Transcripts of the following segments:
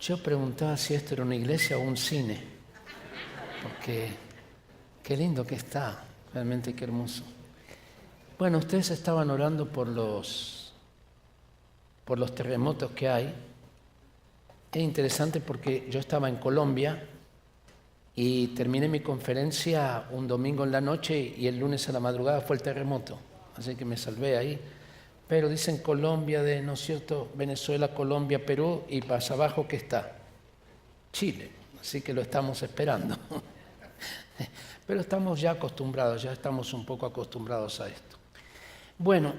Yo preguntaba si esto era una iglesia o un cine, porque qué lindo que está, realmente qué hermoso. Bueno, ustedes estaban orando por los terremotos que hay. Es interesante porque yo estaba en Colombia y terminé mi conferencia un domingo en la noche y el lunes a la madrugada fue el terremoto, así que me salvé ahí. Pero dicen Colombia, ¿no es cierto? Venezuela, Colombia, Perú y más abajo ¿qué está? Chile, así que lo estamos esperando. Pero estamos ya acostumbrados, ya estamos un poco acostumbrados a esto. Bueno,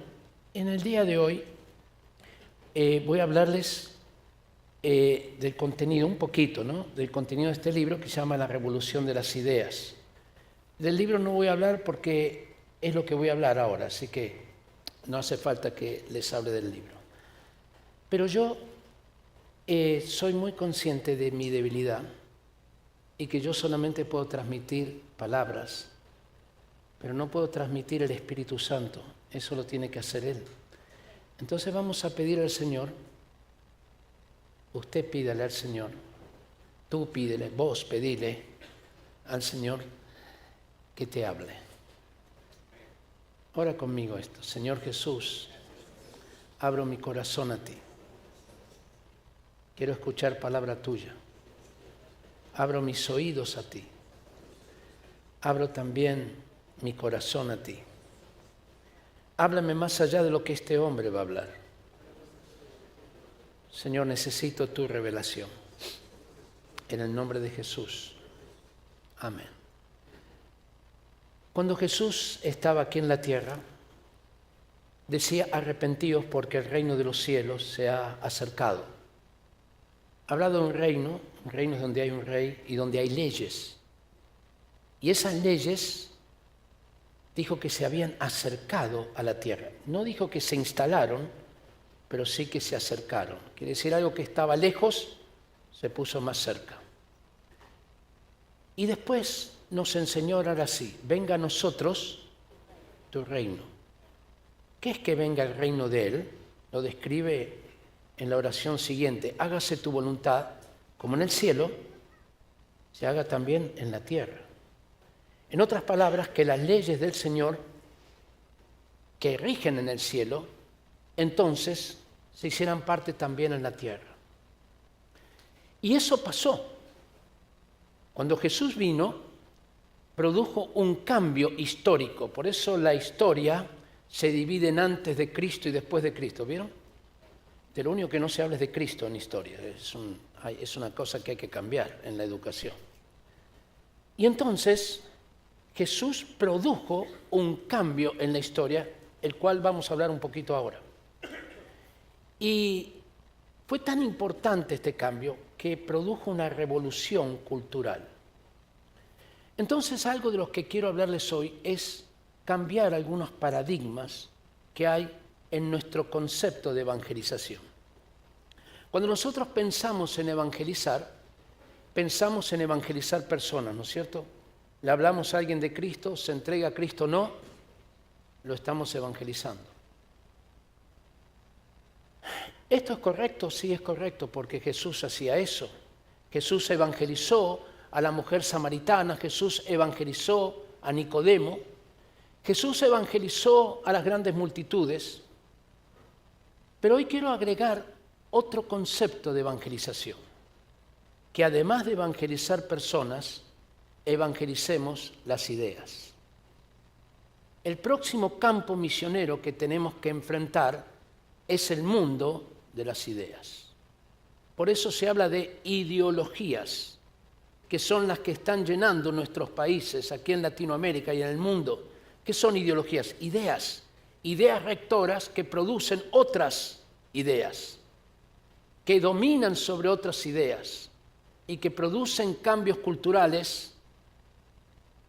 en el día de hoy voy a hablarles del contenido, un poquito, ¿no? Del contenido de este libro que se llama La Revolución de las Ideas. Del libro no voy a hablar porque es lo que voy a hablar ahora, así que no hace falta que les hable del libro. Pero yo soy muy consciente de mi debilidad y que yo solamente puedo transmitir palabras, pero no puedo transmitir el Espíritu Santo, eso lo tiene que hacer Él. Entonces vamos a pedir al Señor, usted pídale al Señor, tú pídele, vos pedile al Señor que te hable. Ora conmigo esto, Señor Jesús, abro mi corazón a ti. Quiero escuchar palabra tuya. Abro mis oídos a ti. Abro también mi corazón a ti. Háblame más allá de lo que este hombre va a hablar. Señor, necesito tu revelación. En el nombre de Jesús. Amén. Cuando Jesús estaba aquí en la tierra, decía, arrepentíos porque el reino de los cielos se ha acercado. Ha hablado de un reino es donde hay un rey y donde hay leyes. Y esas leyes dijo que se habían acercado a la tierra. No dijo que se instalaron, pero sí que se acercaron. Quiere decir algo que estaba lejos, se puso más cerca. Y después nos enseñó ahora así, venga a nosotros tu reino. ¿Qué es que venga el reino de Él? Lo describe en la oración siguiente, hágase tu voluntad, como en el cielo, se haga también en la tierra. En otras palabras, que las leyes del Señor que rigen en el cielo, entonces se hicieran parte también en la tierra. Y eso pasó. Cuando Jesús vino, produjo un cambio histórico. Por eso la historia se divide en antes de Cristo y después de Cristo. ¿Vieron? De lo único que no se habla es de Cristo en historia. Es una cosa que hay que cambiar en la educación. Y entonces Jesús produjo un cambio en la historia, el cual vamos a hablar un poquito ahora. Y fue tan importante este cambio que produjo una revolución cultural. Entonces, algo de lo que quiero hablarles hoy es cambiar algunos paradigmas que hay en nuestro concepto de evangelización. Cuando nosotros pensamos en evangelizar personas, ¿no es cierto? Le hablamos a alguien de Cristo, se entrega a Cristo, no, lo estamos evangelizando. ¿Esto es correcto? Sí, es correcto, porque Jesús hacía eso. Jesús evangelizó a la mujer samaritana, Jesús evangelizó a Nicodemo, Jesús evangelizó a las grandes multitudes, pero hoy quiero agregar otro concepto de evangelización, que además de evangelizar personas, evangelicemos las ideas. El próximo campo misionero que tenemos que enfrentar es el mundo de las ideas. Por eso se habla de ideologías, que son las que están llenando nuestros países, aquí en Latinoamérica y en el mundo. ¿Qué son ideologías? Ideas rectoras que producen otras ideas, que dominan sobre otras ideas y que producen cambios culturales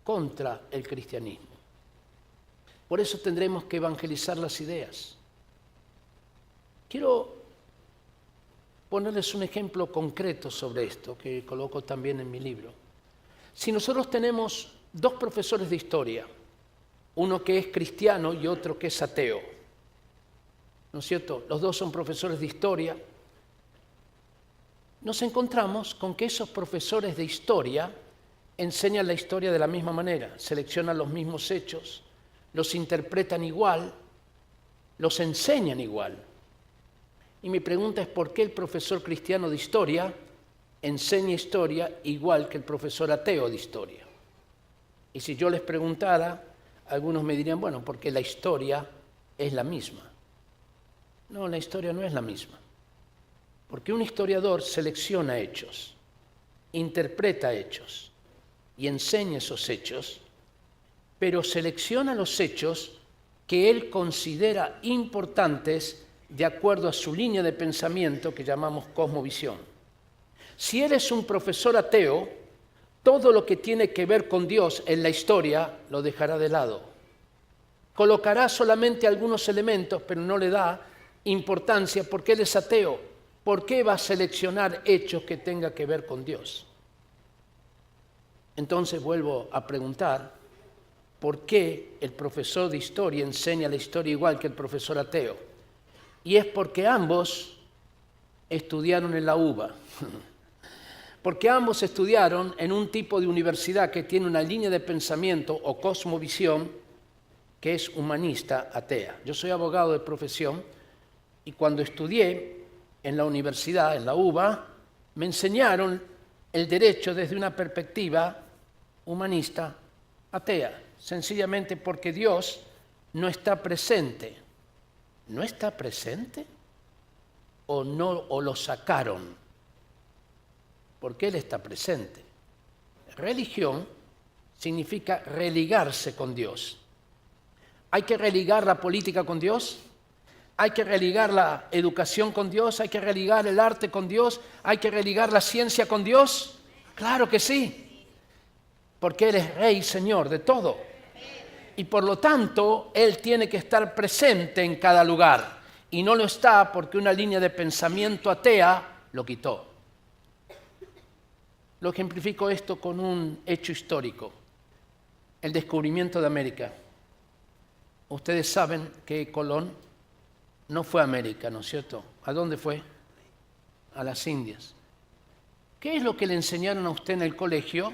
contra el cristianismo. Por eso tendremos que evangelizar las ideas. Quiero ponerles un ejemplo concreto sobre esto, que coloco también en mi libro. Si nosotros tenemos dos profesores de historia, uno que es cristiano y otro que es ateo, ¿no es cierto? Los dos son profesores de historia. nos encontramos con que esos profesores de historia enseñan la historia de la misma manera, seleccionan los mismos hechos, los interpretan igual, los enseñan igual. Y mi pregunta es, ¿por qué el profesor cristiano de historia enseña historia igual que el profesor ateo de historia? Y si yo les preguntara, algunos me dirían, bueno, porque la historia es la misma. No, la historia no es la misma. Porque un historiador selecciona hechos, interpreta hechos y enseña esos hechos, pero selecciona los hechos que él considera importantes de acuerdo a su línea de pensamiento que llamamos cosmovisión. Si él es un profesor ateo, todo lo que tiene que ver con Dios en la historia lo dejará de lado. Colocará solamente algunos elementos, pero no le da importancia porque él es ateo. ¿Por qué va a seleccionar hechos que tenga que ver con Dios? Entonces vuelvo a preguntar, ¿por qué el profesor de historia enseña la historia igual que el profesor ateo? Y es porque ambos estudiaron en la UBA. Porque ambos estudiaron en un tipo de universidad que tiene una línea de pensamiento o cosmovisión que es humanista atea. Yo soy abogado de profesión y cuando estudié en la universidad, en la UBA, me enseñaron el derecho desde una perspectiva humanista atea, sencillamente porque Dios no está presente. ¿No está presente? ¿O lo sacaron? Porque Él está presente. Religión significa religarse con Dios. ¿Hay que religar la política con Dios? ¿Hay que religar la educación con Dios? ¿Hay que religar el arte con Dios? ¿Hay que religar la ciencia con Dios? Claro que sí, porque Él es Rey y Señor de todo. Y por lo tanto, Él tiene que estar presente en cada lugar. Y no lo está porque una línea de pensamiento atea lo quitó. Lo ejemplifico esto con un hecho histórico, el descubrimiento de América. Ustedes saben que Colón no fue a América, ¿no es cierto? ¿A dónde fue? A las Indias. ¿Qué es lo que le enseñaron a usted en el colegio?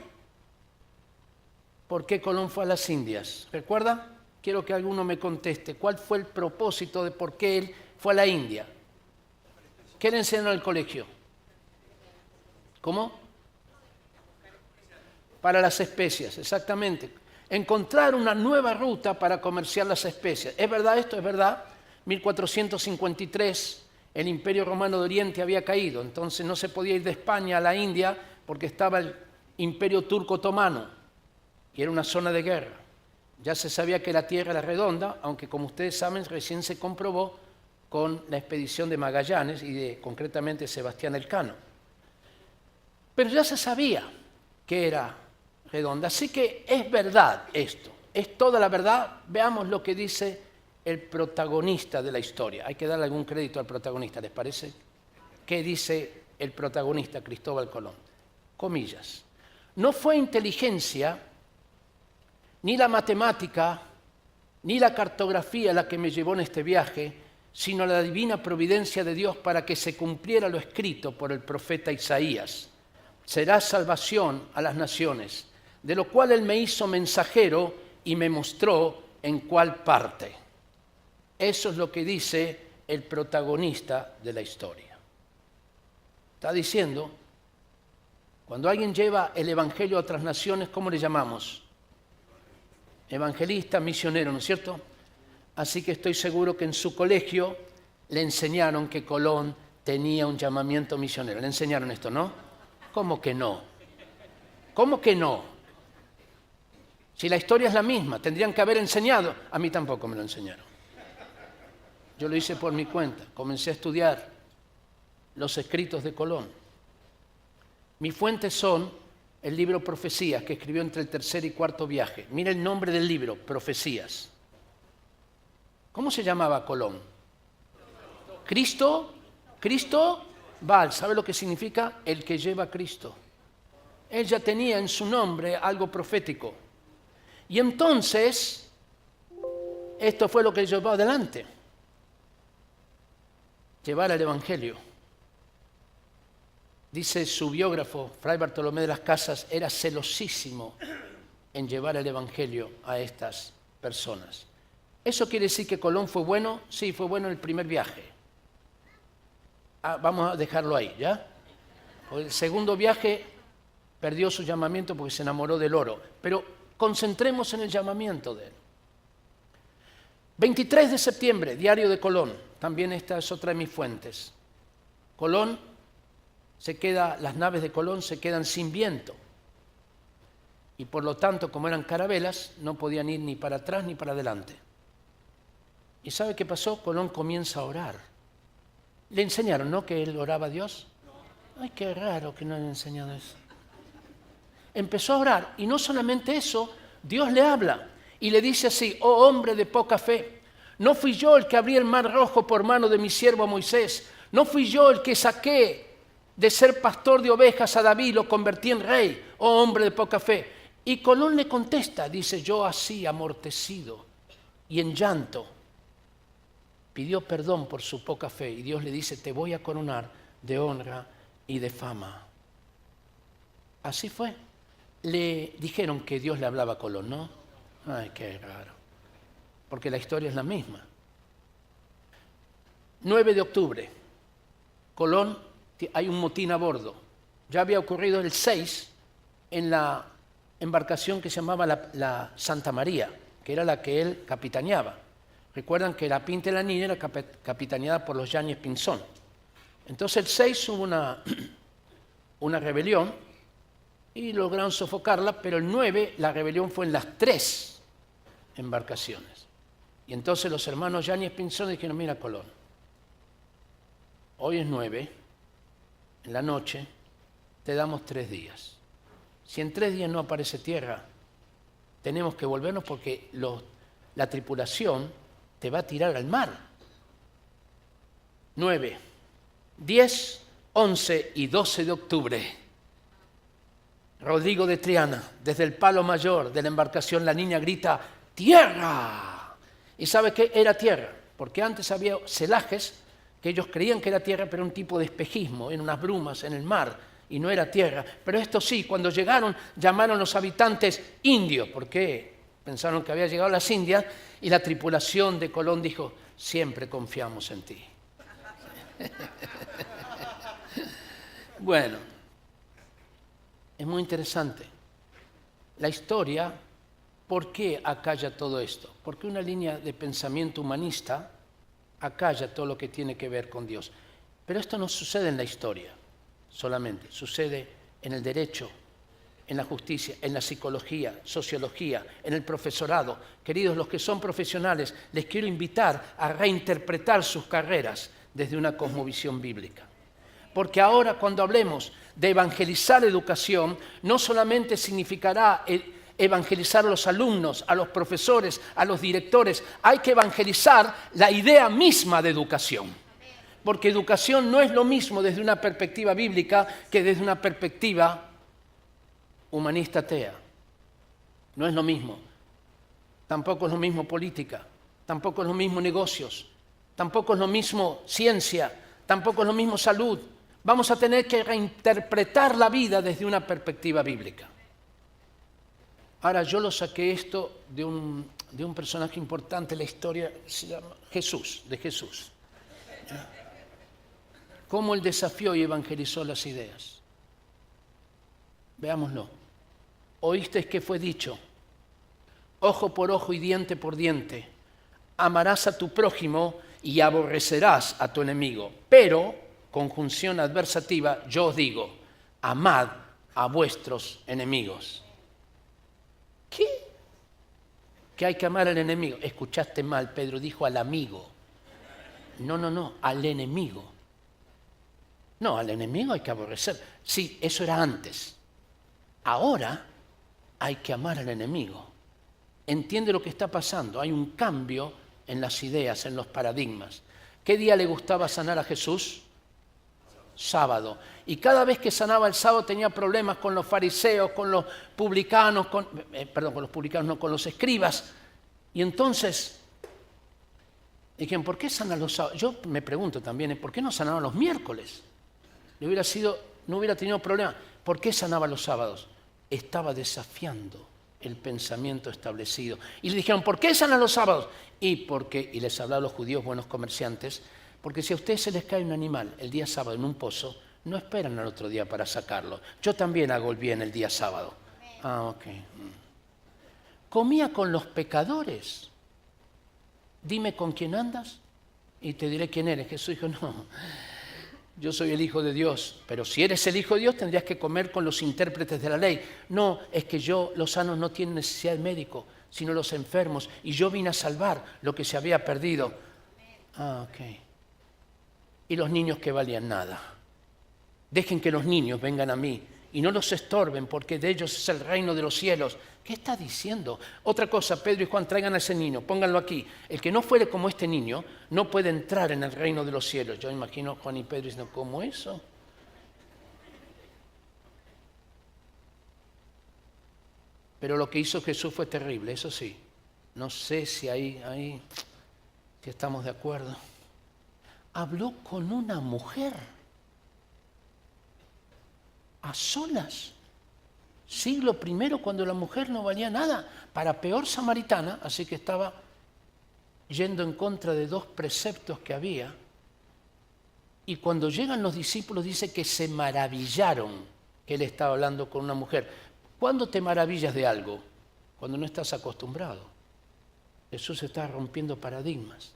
¿Por qué Colón fue a las Indias? ¿Recuerda? Quiero que alguno me conteste. ¿Cuál fue el propósito de por qué él fue a la India? ¿Qué le enseñaron al colegio? ¿Cómo? Para las especias, exactamente. Encontrar una nueva ruta para comerciar las especias. ¿Es verdad esto? ¿Es verdad? 1453, el Imperio Romano de Oriente había caído, entonces no se podía ir de España a la India porque estaba el Imperio Turco Otomano y era una zona de guerra. Ya se sabía que la Tierra era redonda, aunque como ustedes saben recién se comprobó con la expedición de Magallanes y concretamente Sebastián Elcano. Pero ya se sabía que era redonda, así que es verdad esto, es toda la verdad. Veamos lo que dice el protagonista de la historia. Hay que darle algún crédito al protagonista, ¿les parece? ¿Qué dice el protagonista, Cristóbal Colón? Comillas. No fue inteligencia, ni la matemática, ni la cartografía la que me llevó en este viaje, sino la divina providencia de Dios para que se cumpliera lo escrito por el profeta Isaías. Será salvación a las naciones, de lo cual Él me hizo mensajero y me mostró en cuál parte. Eso es lo que dice el protagonista de la historia. Está diciendo, cuando alguien lleva el evangelio a otras naciones, ¿cómo le llamamos? Evangelista, misionero, ¿no es cierto? Así que estoy seguro que en su colegio le enseñaron que Colón tenía un llamamiento misionero. Le enseñaron esto, ¿no? ¿Cómo que no? ¿Cómo que no? Si la historia es la misma, tendrían que haber enseñado. A mí tampoco me lo enseñaron. Yo lo hice por mi cuenta. Comencé a estudiar los escritos de Colón. Mis fuentes son el libro Profecías, que escribió entre el tercer y cuarto viaje. Mira el nombre del libro, Profecías. ¿Cómo se llamaba Colón? Cristo Val. ¿Sabe lo que significa? El que lleva a Cristo. Él ya tenía en su nombre algo profético. Y entonces, esto fue lo que llevó adelante. Llevar el Evangelio. Dice su biógrafo, Fray Bartolomé de las Casas, era celosísimo en llevar el Evangelio a estas personas. ¿Eso quiere decir que Colón fue bueno? Sí, fue bueno en el primer viaje. Vamos a dejarlo ahí, ¿ya? El segundo viaje perdió su llamamiento porque se enamoró del oro. Pero concentremos en el llamamiento de él. 23 de septiembre, Diario de Colón. También esta es otra de mis fuentes. Colón las naves de Colón se quedan sin viento. Y por lo tanto, como eran carabelas, no podían ir ni para atrás ni para adelante. ¿Y sabe qué pasó? Colón comienza a orar. Le enseñaron, ¿no?, que él oraba a Dios. Ay, qué raro que no le han enseñado eso. Empezó a orar, y no solamente eso, Dios le habla y le dice así: oh hombre de poca fe, ¿no fui yo el que abrí el mar rojo por mano de mi siervo Moisés? ¿No fui yo el que saqué de ser pastor de ovejas a David y lo convertí en rey? Oh hombre de poca fe. Y Colón le contesta, dice: yo así amortecido y en llanto, pidió perdón por su poca fe, y Dios le dice: te voy a coronar de honra y de fama. Así fue. Le dijeron que Dios le hablaba a Colón, ¿no? Ay, qué raro, porque la historia es la misma. 9 de octubre, Colón, hay un motín a bordo. Ya había ocurrido el 6 en la embarcación que se llamaba la Santa María, que era la que él capitaneaba. Recuerdan que la Pinta de la Niña era capitaneada por los Yáñez Pinzón. Entonces el 6 hubo una rebelión y lograron sofocarla, pero el 9 la rebelión fue en las 3 embarcaciones. Y entonces los hermanos Yáñez Pinzón dijeron: mira, Colón, hoy es 9, en la noche, te damos 3 días. Si en 3 días no aparece tierra, tenemos que volvernos porque la tripulación te va a tirar al mar. 9, 10, 11 y 12 de octubre. Rodrigo de Triana, desde el palo mayor de la embarcación, la niña grita: ¡tierra! ¿Y sabe qué era tierra? Porque antes había celajes que ellos creían que era tierra, pero un tipo de espejismo, en unas brumas, en el mar, y no era tierra. Pero esto sí, cuando llegaron, llamaron a los habitantes indios, porque pensaron que había llegado a las Indias, y la tripulación de Colón dijo: siempre confiamos en ti. Bueno, es muy interesante. La historia, ¿por qué acalla todo esto? Porque una línea de pensamiento humanista acalla todo lo que tiene que ver con Dios. Pero esto no sucede en la historia solamente, sucede en el derecho, en la justicia, en la psicología, sociología, en el profesorado. Queridos, los que son profesionales, les quiero invitar a reinterpretar sus carreras desde una cosmovisión bíblica. Porque ahora, cuando hablemos de evangelizar educación, no solamente significará evangelizar a los alumnos, a los profesores, a los directores. Hay que evangelizar la idea misma de educación. Porque educación no es lo mismo desde una perspectiva bíblica que desde una perspectiva humanista atea. No es lo mismo. Tampoco es lo mismo política, tampoco es lo mismo negocios, tampoco es lo mismo ciencia, tampoco es lo mismo salud. Vamos a tener que reinterpretar la vida desde una perspectiva bíblica. Ahora, yo lo saqué esto de un personaje importante en la historia, se llama Jesús, de Jesús. Cómo él desafió y evangelizó las ideas. Veámoslo. Oísteis que fue dicho: ojo por ojo y diente por diente. Amarás a tu prójimo y aborrecerás a tu enemigo. Pero, conjunción adversativa, yo os digo: amad a vuestros enemigos. ¿Qué? Que hay que amar al enemigo. Escuchaste mal, Pedro dijo al amigo. No, al enemigo. No, al enemigo hay que aborrecer. Sí, eso era antes. Ahora hay que amar al enemigo. Entiende lo que está pasando. Hay un cambio en las ideas, en los paradigmas. ¿Qué día le gustaba sanar a Jesús? Sábado. Y cada vez que sanaba el sábado tenía problemas con los fariseos, con los publicanos, con los escribas. Y entonces dijeron: ¿por qué sanan los sábados? Yo me pregunto también, ¿por qué no sanaban los miércoles? Le hubiera sido no hubiera tenido problema. ¿Por qué sanaba los sábados? Estaba desafiando el pensamiento establecido. Y le dijeron, ¿por qué sanan los sábados? Y les hablaba a los judíos, buenos comerciantes, porque si a ustedes se les cae un animal el día sábado en un pozo, no esperan al otro día para sacarlo. Yo también hago el bien el día sábado. Ok. Comía con los pecadores. Dime con quién andas y te diré quién eres. Jesús dijo, no, yo soy el Hijo de Dios, pero si eres el Hijo de Dios tendrías que comer con los intérpretes de la ley. No, es que los sanos no tienen necesidad de médico, sino los enfermos, y yo vine a salvar lo que se había perdido. Ok. Y los niños que valían nada. Dejen que los niños vengan a mí y no los estorben, porque de ellos es el reino de los cielos. ¿Qué está diciendo? Otra cosa, Pedro y Juan, traigan a ese niño, pónganlo aquí. El que no fuere como este niño no puede entrar en el reino de los cielos. Yo imagino a Juan y Pedro diciendo, ¿cómo eso? Pero lo que hizo Jesús fue terrible, eso sí. No sé si ahí si estamos de acuerdo. Habló con una mujer a solas. Siglo I, cuando la mujer no valía nada, para peor samaritana, así que estaba yendo en contra de 2 preceptos que había. Y cuando llegan los discípulos dice que se maravillaron que él estaba hablando con una mujer. ¿Cuándo te maravillas de algo? Cuando no estás acostumbrado. Jesús está rompiendo paradigmas.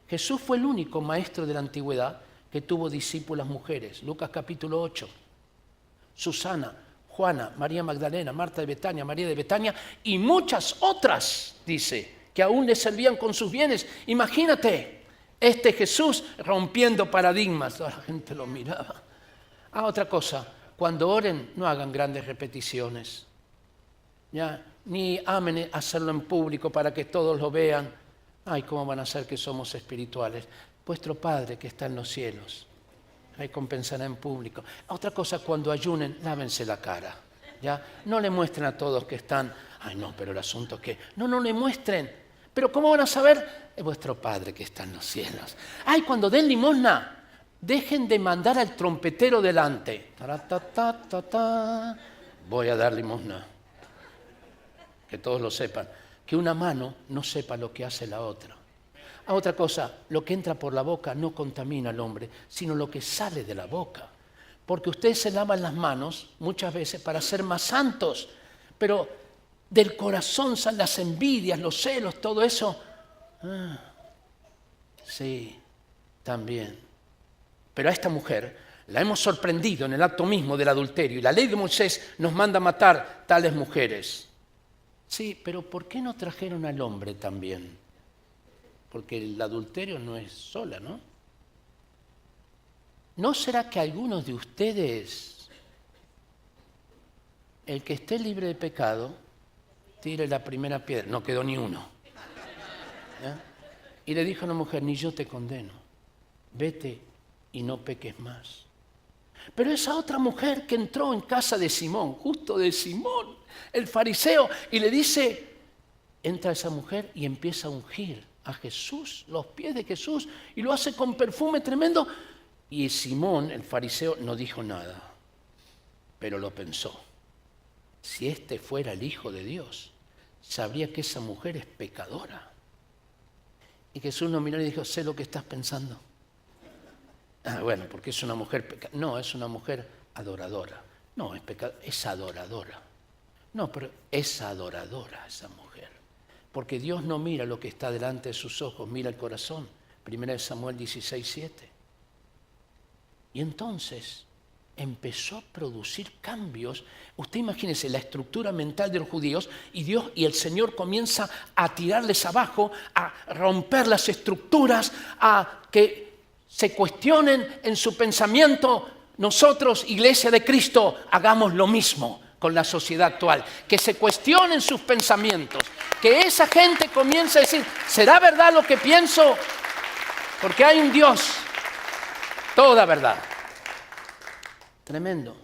Jesús fue el único maestro de la antigüedad que tuvo discípulas mujeres. Lucas capítulo 8. Susana, Juana, María Magdalena, Marta de Betania, María de Betania y muchas otras, dice, que aún le servían con sus bienes. Imagínate, este Jesús rompiendo paradigmas. Toda la gente lo miraba. Otra cosa, cuando oren no hagan grandes repeticiones. ¿Ya? Ni amen hacerlo en público para que todos lo vean. Ay, ¿cómo van a ser que somos espirituales? Vuestro Padre que está en los cielos recompensará en público. Otra cosa, cuando ayunen, lávense la cara. ¿Ya? No le muestren a todos que están, ay no, pero el asunto es que, no le muestren. Pero ¿cómo van a saber? Es vuestro Padre que está en los cielos. Ay, cuando den limosna, dejen de mandar al trompetero delante. Voy a dar limosna. Que todos lo sepan. Que una mano no sepa lo que hace la otra. Otra cosa, lo que entra por la boca no contamina al hombre, sino lo que sale de la boca. Porque ustedes se lavan las manos muchas veces para ser más santos, pero del corazón salen las envidias, los celos, todo eso. Sí, también. Pero a esta mujer la hemos sorprendido en el acto mismo del adulterio y la ley de Moisés nos manda matar tales mujeres. Sí, pero ¿por qué no trajeron al hombre también? Porque el adulterio no es sola, ¿no? ¿No será que algunos de ustedes, el que esté libre de pecado, tire la primera piedra? No quedó ni uno. ¿Ya? Y le dijo a la mujer, ni yo te condeno, vete y no peques más. Pero esa otra mujer que entró en casa de Simón, justo de Simón, el fariseo, y le dice, entra esa mujer y empieza a ungir a Jesús, los pies de Jesús, y lo hace con perfume tremendo. Y Simón, el fariseo, no dijo nada, pero lo pensó. Si este fuera el Hijo de Dios, sabría que esa mujer es pecadora. Y Jesús lo miró y dijo, sé lo que estás pensando. Bueno, porque es una mujer pecadora. No, es una mujer adoradora. No, es pecadora, es adoradora. No, pero es adoradora esa mujer. Porque Dios no mira lo que está delante de sus ojos, mira el corazón. 1 Samuel 16:7. Y entonces empezó a producir cambios. Usted imagínese la estructura mental de los judíos y Dios y el Señor comienza a tirarles abajo, a romper las estructuras, a que se cuestionen en su pensamiento. Nosotros, Iglesia de Cristo, hagamos lo mismo con la sociedad actual, que se cuestionen sus pensamientos, que esa gente comience a decir, ¿será verdad lo que pienso? Porque hay un Dios, toda verdad. Tremendo.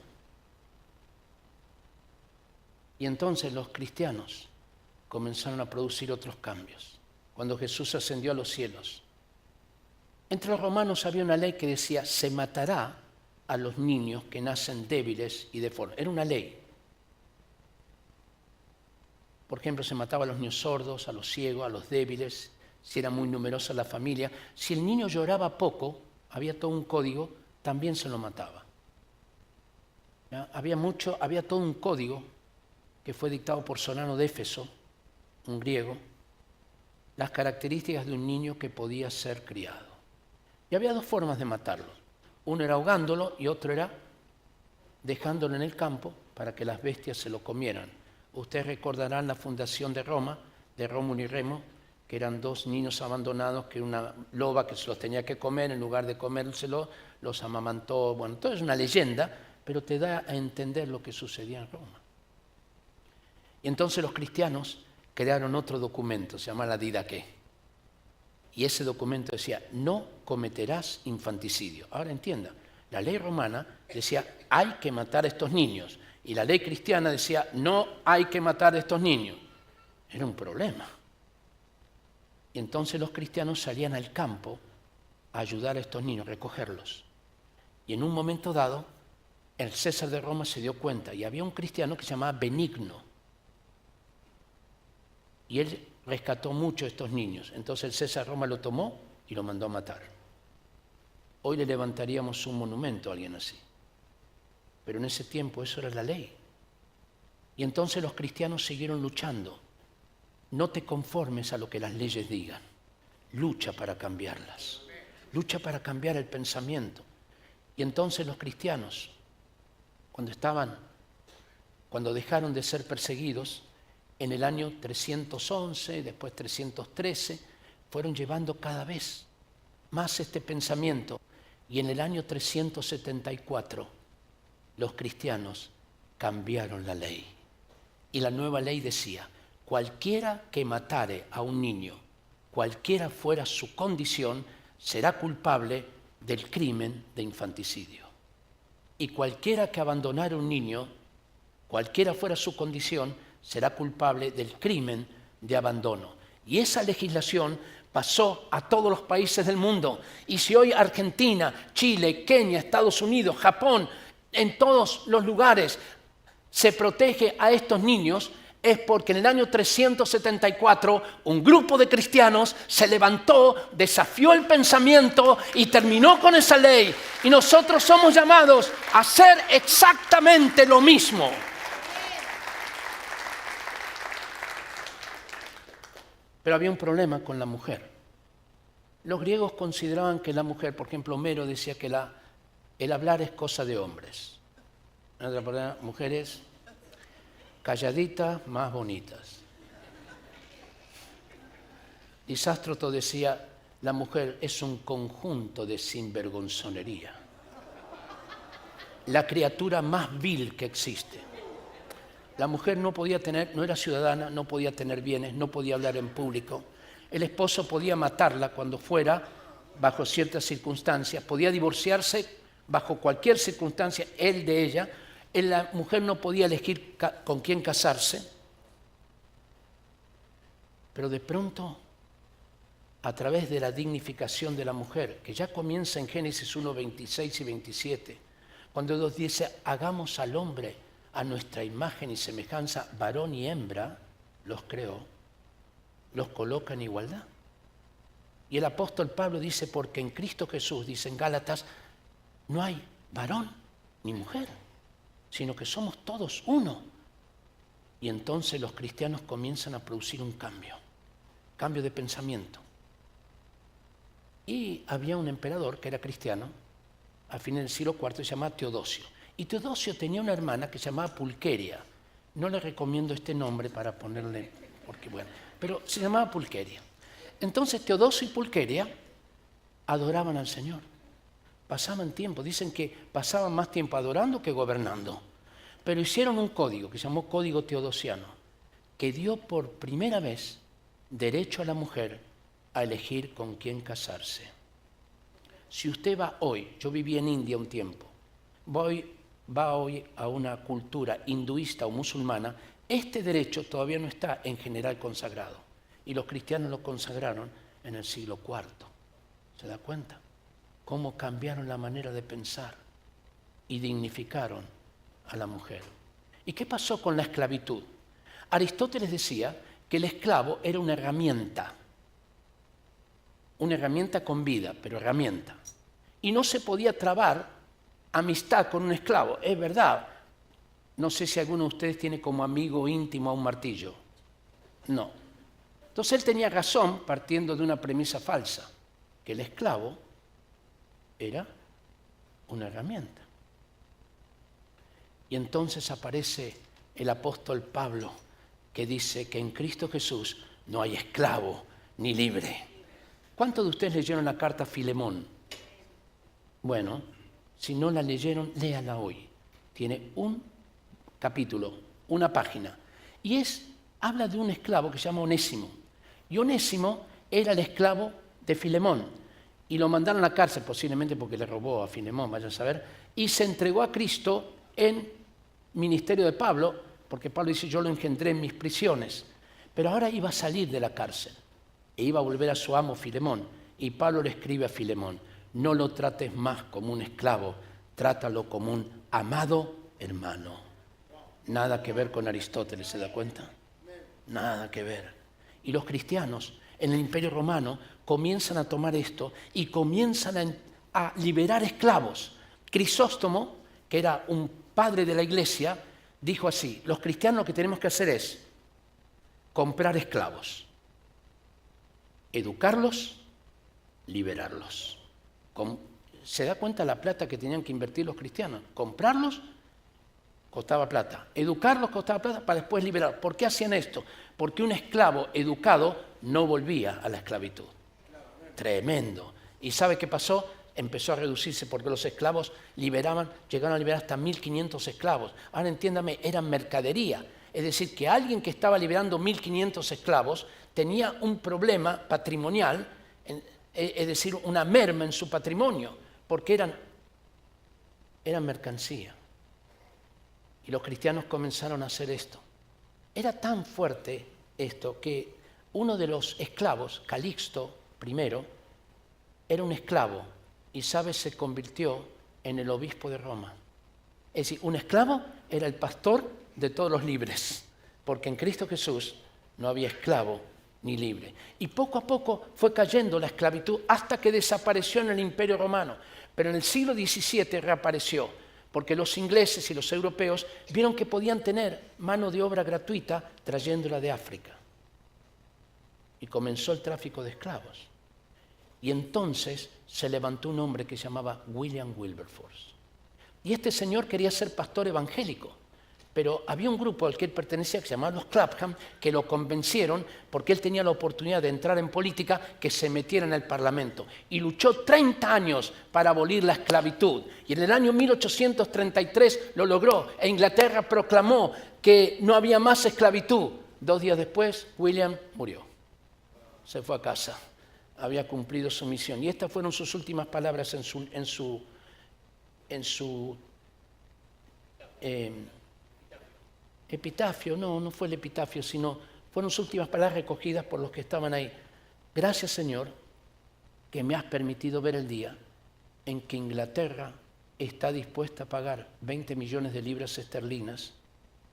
Y entonces los cristianos comenzaron a producir otros cambios. Cuando Jesús ascendió a los cielos, entre los romanos había una ley que decía, se matará a los niños que nacen débiles y deformes. Era una ley. Por ejemplo, se mataba a los niños sordos, a los ciegos, a los débiles, si era muy numerosa la familia. Si el niño lloraba poco, había todo un código, también se lo mataba. ¿Ya? Había todo un código que fue dictado por Solano de Éfeso, un griego, las características de un niño que podía ser criado. Y había dos formas de matarlo. Uno era ahogándolo y otro era dejándolo en el campo para que las bestias se lo comieran. Ustedes recordarán la fundación de Roma, de Rómulo y Remo, que eran dos niños abandonados, que una loba que se los tenía que comer, en lugar de comérselos, los amamantó. Bueno, todo es una leyenda, pero te da a entender lo que sucedía en Roma. Y entonces los cristianos crearon otro documento, se llama la Didaqué. Y ese documento decía, no cometerás infanticidio. Ahora entienda, la ley romana decía, hay que matar a estos niños. Y la ley cristiana decía, no hay que matar a estos niños. Era un problema. Y entonces los cristianos salían al campo a ayudar a estos niños, recogerlos. Y en un momento dado, el César de Roma se dio cuenta, y había un cristiano que se llamaba Benigno. Y él rescató mucho a estos niños. Entonces el César de Roma lo tomó y lo mandó a matar. Hoy le levantaríamos un monumento a alguien así. Pero en ese tiempo eso era la ley. Y entonces los cristianos siguieron luchando. No te conformes a lo que las leyes digan. Lucha para cambiarlas. Lucha para cambiar el pensamiento. Y entonces los cristianos, cuando dejaron de ser perseguidos, en el año 311, después 313, fueron llevando cada vez más este pensamiento. Y en el año 374, los cristianos cambiaron la ley. Y la nueva ley decía, cualquiera que matare a un niño, cualquiera fuera su condición, será culpable del crimen de infanticidio. Y cualquiera que abandonara a un niño, cualquiera fuera su condición, será culpable del crimen de abandono. Y esa legislación pasó a todos los países del mundo. Y si hoy Argentina, Chile, Kenia, Estados Unidos, Japón, en todos los lugares se protege a estos niños, es porque en el año 374 un grupo de cristianos se levantó, desafió el pensamiento y terminó con esa ley. Y nosotros somos llamados a hacer exactamente lo mismo. Pero había un problema con la mujer. Los griegos consideraban que la mujer, por ejemplo, Homero decía que el hablar es cosa de hombres. En otra palabra, mujeres calladitas, más bonitas. Lisástroto decía, la mujer es un conjunto de sinvergonzonería. La criatura más vil que existe. La mujer no era ciudadana, no podía tener bienes, no podía hablar en público. El esposo podía matarla cuando fuera, bajo ciertas circunstancias, podía divorciarse bajo cualquier circunstancia, él de ella. La mujer no podía elegir con quién casarse. Pero de pronto, a través de la dignificación de la mujer, que ya comienza en Génesis 1, 26 y 27, cuando Dios dice, hagamos al hombre a nuestra imagen y semejanza, varón y hembra, los creó, los coloca en igualdad. Y el apóstol Pablo dice, porque en Cristo Jesús, dice en Gálatas, no hay varón ni mujer, sino que somos todos uno. Y entonces los cristianos comienzan a producir un cambio de pensamiento. Y había un emperador que era cristiano, a fines del siglo IV, se llamaba Teodosio. Y Teodosio tenía una hermana que se llamaba Pulqueria. No le recomiendo este nombre para ponerle, porque bueno, pero se llamaba Pulqueria. Entonces Teodosio y Pulqueria adoraban al Señor. Pasaban tiempo, dicen que pasaban más tiempo adorando que gobernando. Pero hicieron un código que se llamó Código Teodosiano, que dio por primera vez derecho a la mujer a elegir con quién casarse. Si usted va hoy, yo viví en India un tiempo, va hoy a una cultura hinduista o musulmana, este derecho todavía no está en general consagrado. Y los cristianos lo consagraron en el siglo IV. ¿Se da cuenta? Cómo cambiaron la manera de pensar. y dignificaron a la mujer. ¿Y qué pasó con la esclavitud? Aristóteles decía que el esclavo era una herramienta con vida, pero herramienta. Y no se podía trabar amistad con un esclavo, es verdad. No sé si alguno de ustedes tiene como amigo íntimo a un martillo. No. Entonces él tenía razón partiendo de una premisa falsa, que el esclavo era una herramienta. Y entonces aparece el apóstol Pablo, que dice que en Cristo Jesús no hay esclavo ni libre. ¿Cuántos de ustedes leyeron la carta a Filemón? Bueno, si no la leyeron, léala hoy. Tiene un capítulo, una página. Y habla de un esclavo que se llama Onésimo. Y Onésimo era el esclavo de Filemón. Y lo mandaron a la cárcel, posiblemente porque le robó a Filemón, vayan a saber. Y se entregó a Cristo en ministerio de Pablo, porque Pablo dice, yo lo engendré en mis prisiones. Pero ahora iba a salir de la cárcel e iba a volver a su amo Filemón. Y Pablo le escribe a Filemón, no lo trates más como un esclavo, trátalo como un amado hermano. Nada que ver con Aristóteles, ¿se da cuenta? Nada que ver. Y los cristianos en el Imperio Romano comienzan a tomar esto y comienzan a liberar esclavos. Crisóstomo, que era un padre de la iglesia, dijo así, los cristianos lo que tenemos que hacer es comprar esclavos, educarlos, liberarlos. ¿Se da cuenta la plata que tenían que invertir los cristianos? Comprarlos costaba plata, educarlos costaba plata para después liberarlos. ¿Por qué hacían esto? Porque un esclavo educado no volvía a la esclavitud. Tremendo. ¿Y sabe qué pasó? Empezó a reducirse porque los esclavos llegaron a liberar hasta 1.500 esclavos. Ahora entiéndame, eran mercadería. Es decir, que alguien que estaba liberando 1.500 esclavos tenía un problema patrimonial, es decir, una merma en su patrimonio, porque eran mercancía. Y los cristianos comenzaron a hacer esto. Era tan fuerte esto que uno de los esclavos, Calixto I, era un esclavo y, ¿sabes?, se convirtió en el obispo de Roma. Es decir, un esclavo era el pastor de todos los libres, porque en Cristo Jesús no había esclavo ni libre. Y poco a poco fue cayendo la esclavitud hasta que desapareció en el Imperio Romano. Pero en el siglo XVII reapareció, porque los ingleses y los europeos vieron que podían tener mano de obra gratuita trayéndola de África. Y comenzó el tráfico de esclavos. Y entonces se levantó un hombre que se llamaba William Wilberforce. Y este señor quería ser pastor evangélico, pero había un grupo al que él pertenecía que se llamaba los Clapham, que lo convencieron porque él tenía la oportunidad de entrar en política, que se metiera en el Parlamento. Y luchó 30 años para abolir la esclavitud. Y en el año 1833 lo logró. E Inglaterra proclamó que no había más esclavitud. 2 días después, William murió. Se fue a casa. Había cumplido su misión. Y estas fueron sus últimas palabras en su epitafio. No fue el epitafio, sino fueron sus últimas palabras recogidas por los que estaban ahí. Gracias, Señor, que me has permitido ver el día en que Inglaterra está dispuesta a pagar 20 millones de libras esterlinas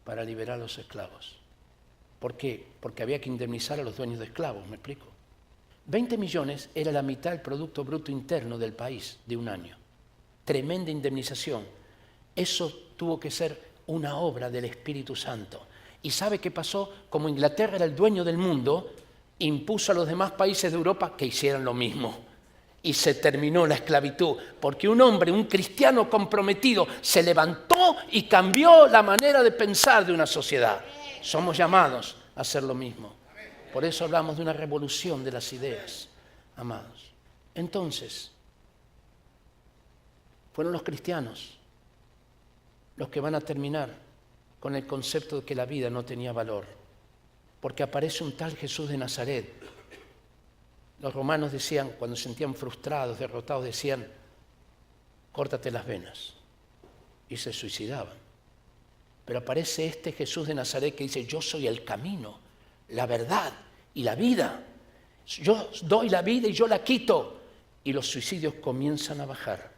para liberar a los esclavos. ¿Por qué? Porque había que indemnizar a los dueños de esclavos, ¿me explico? 20 millones era la mitad del Producto Bruto Interno del país de un año. Tremenda indemnización. Eso tuvo que ser una obra del Espíritu Santo. ¿Y sabe qué pasó? Como Inglaterra era el dueño del mundo, impuso a los demás países de Europa que hicieran lo mismo. Y se terminó la esclavitud, porque un hombre, un cristiano comprometido, se levantó y cambió la manera de pensar de una sociedad. Somos llamados a hacer lo mismo. Por eso hablamos de una revolución de las ideas, amados. Entonces, fueron los cristianos los que van a terminar con el concepto de que la vida no tenía valor, porque aparece un tal Jesús de Nazaret. Los romanos decían, cuando se sentían frustrados, derrotados, decían, córtate las venas, y se suicidaban. Pero aparece este Jesús de Nazaret que dice, yo soy el camino, la verdad y la vida. Yo doy la vida y yo la quito. Y los suicidios comienzan a bajar.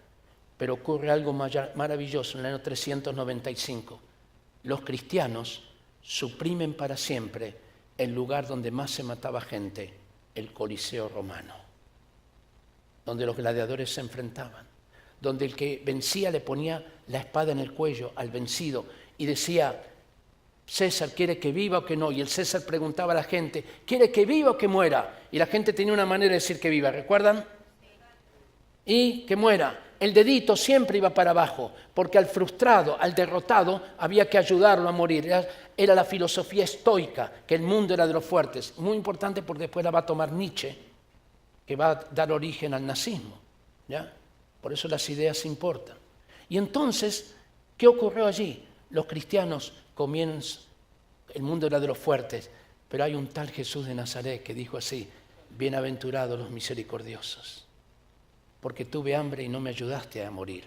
Pero ocurre algo maravilloso en el año 395. Los cristianos suprimen para siempre el lugar donde más se mataba gente, el Coliseo romano, donde los gladiadores se enfrentaban, donde el que vencía le ponía la espada en el cuello al vencido y decía: César, ¿quiere que viva o que no? Y el César preguntaba a la gente: ¿quiere que viva o que muera? Y la gente tenía una manera de decir que viva, ¿recuerdan? Y que muera. El dedito siempre iba para abajo, porque al frustrado, al derrotado, había que ayudarlo a morir. Era la filosofía estoica, que el mundo era de los fuertes. Muy importante porque después la va a tomar Nietzsche, que va a dar origen al nazismo, ¿ya? Por eso las ideas importan. Y entonces, ¿qué ocurrió allí? Los cristianos comienzan, el mundo era de los fuertes, pero hay un tal Jesús de Nazaret que dijo así: bienaventurados los misericordiosos, porque tuve hambre y no me ayudaste a morir,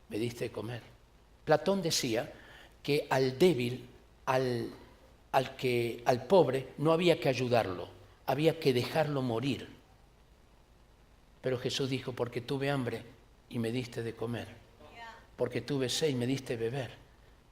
me diste de comer. Platón decía que al débil, al pobre, no había que ayudarlo, había que dejarlo morir. Pero Jesús dijo: porque tuve hambre y me diste de comer, porque tuve sed y me diste de beber,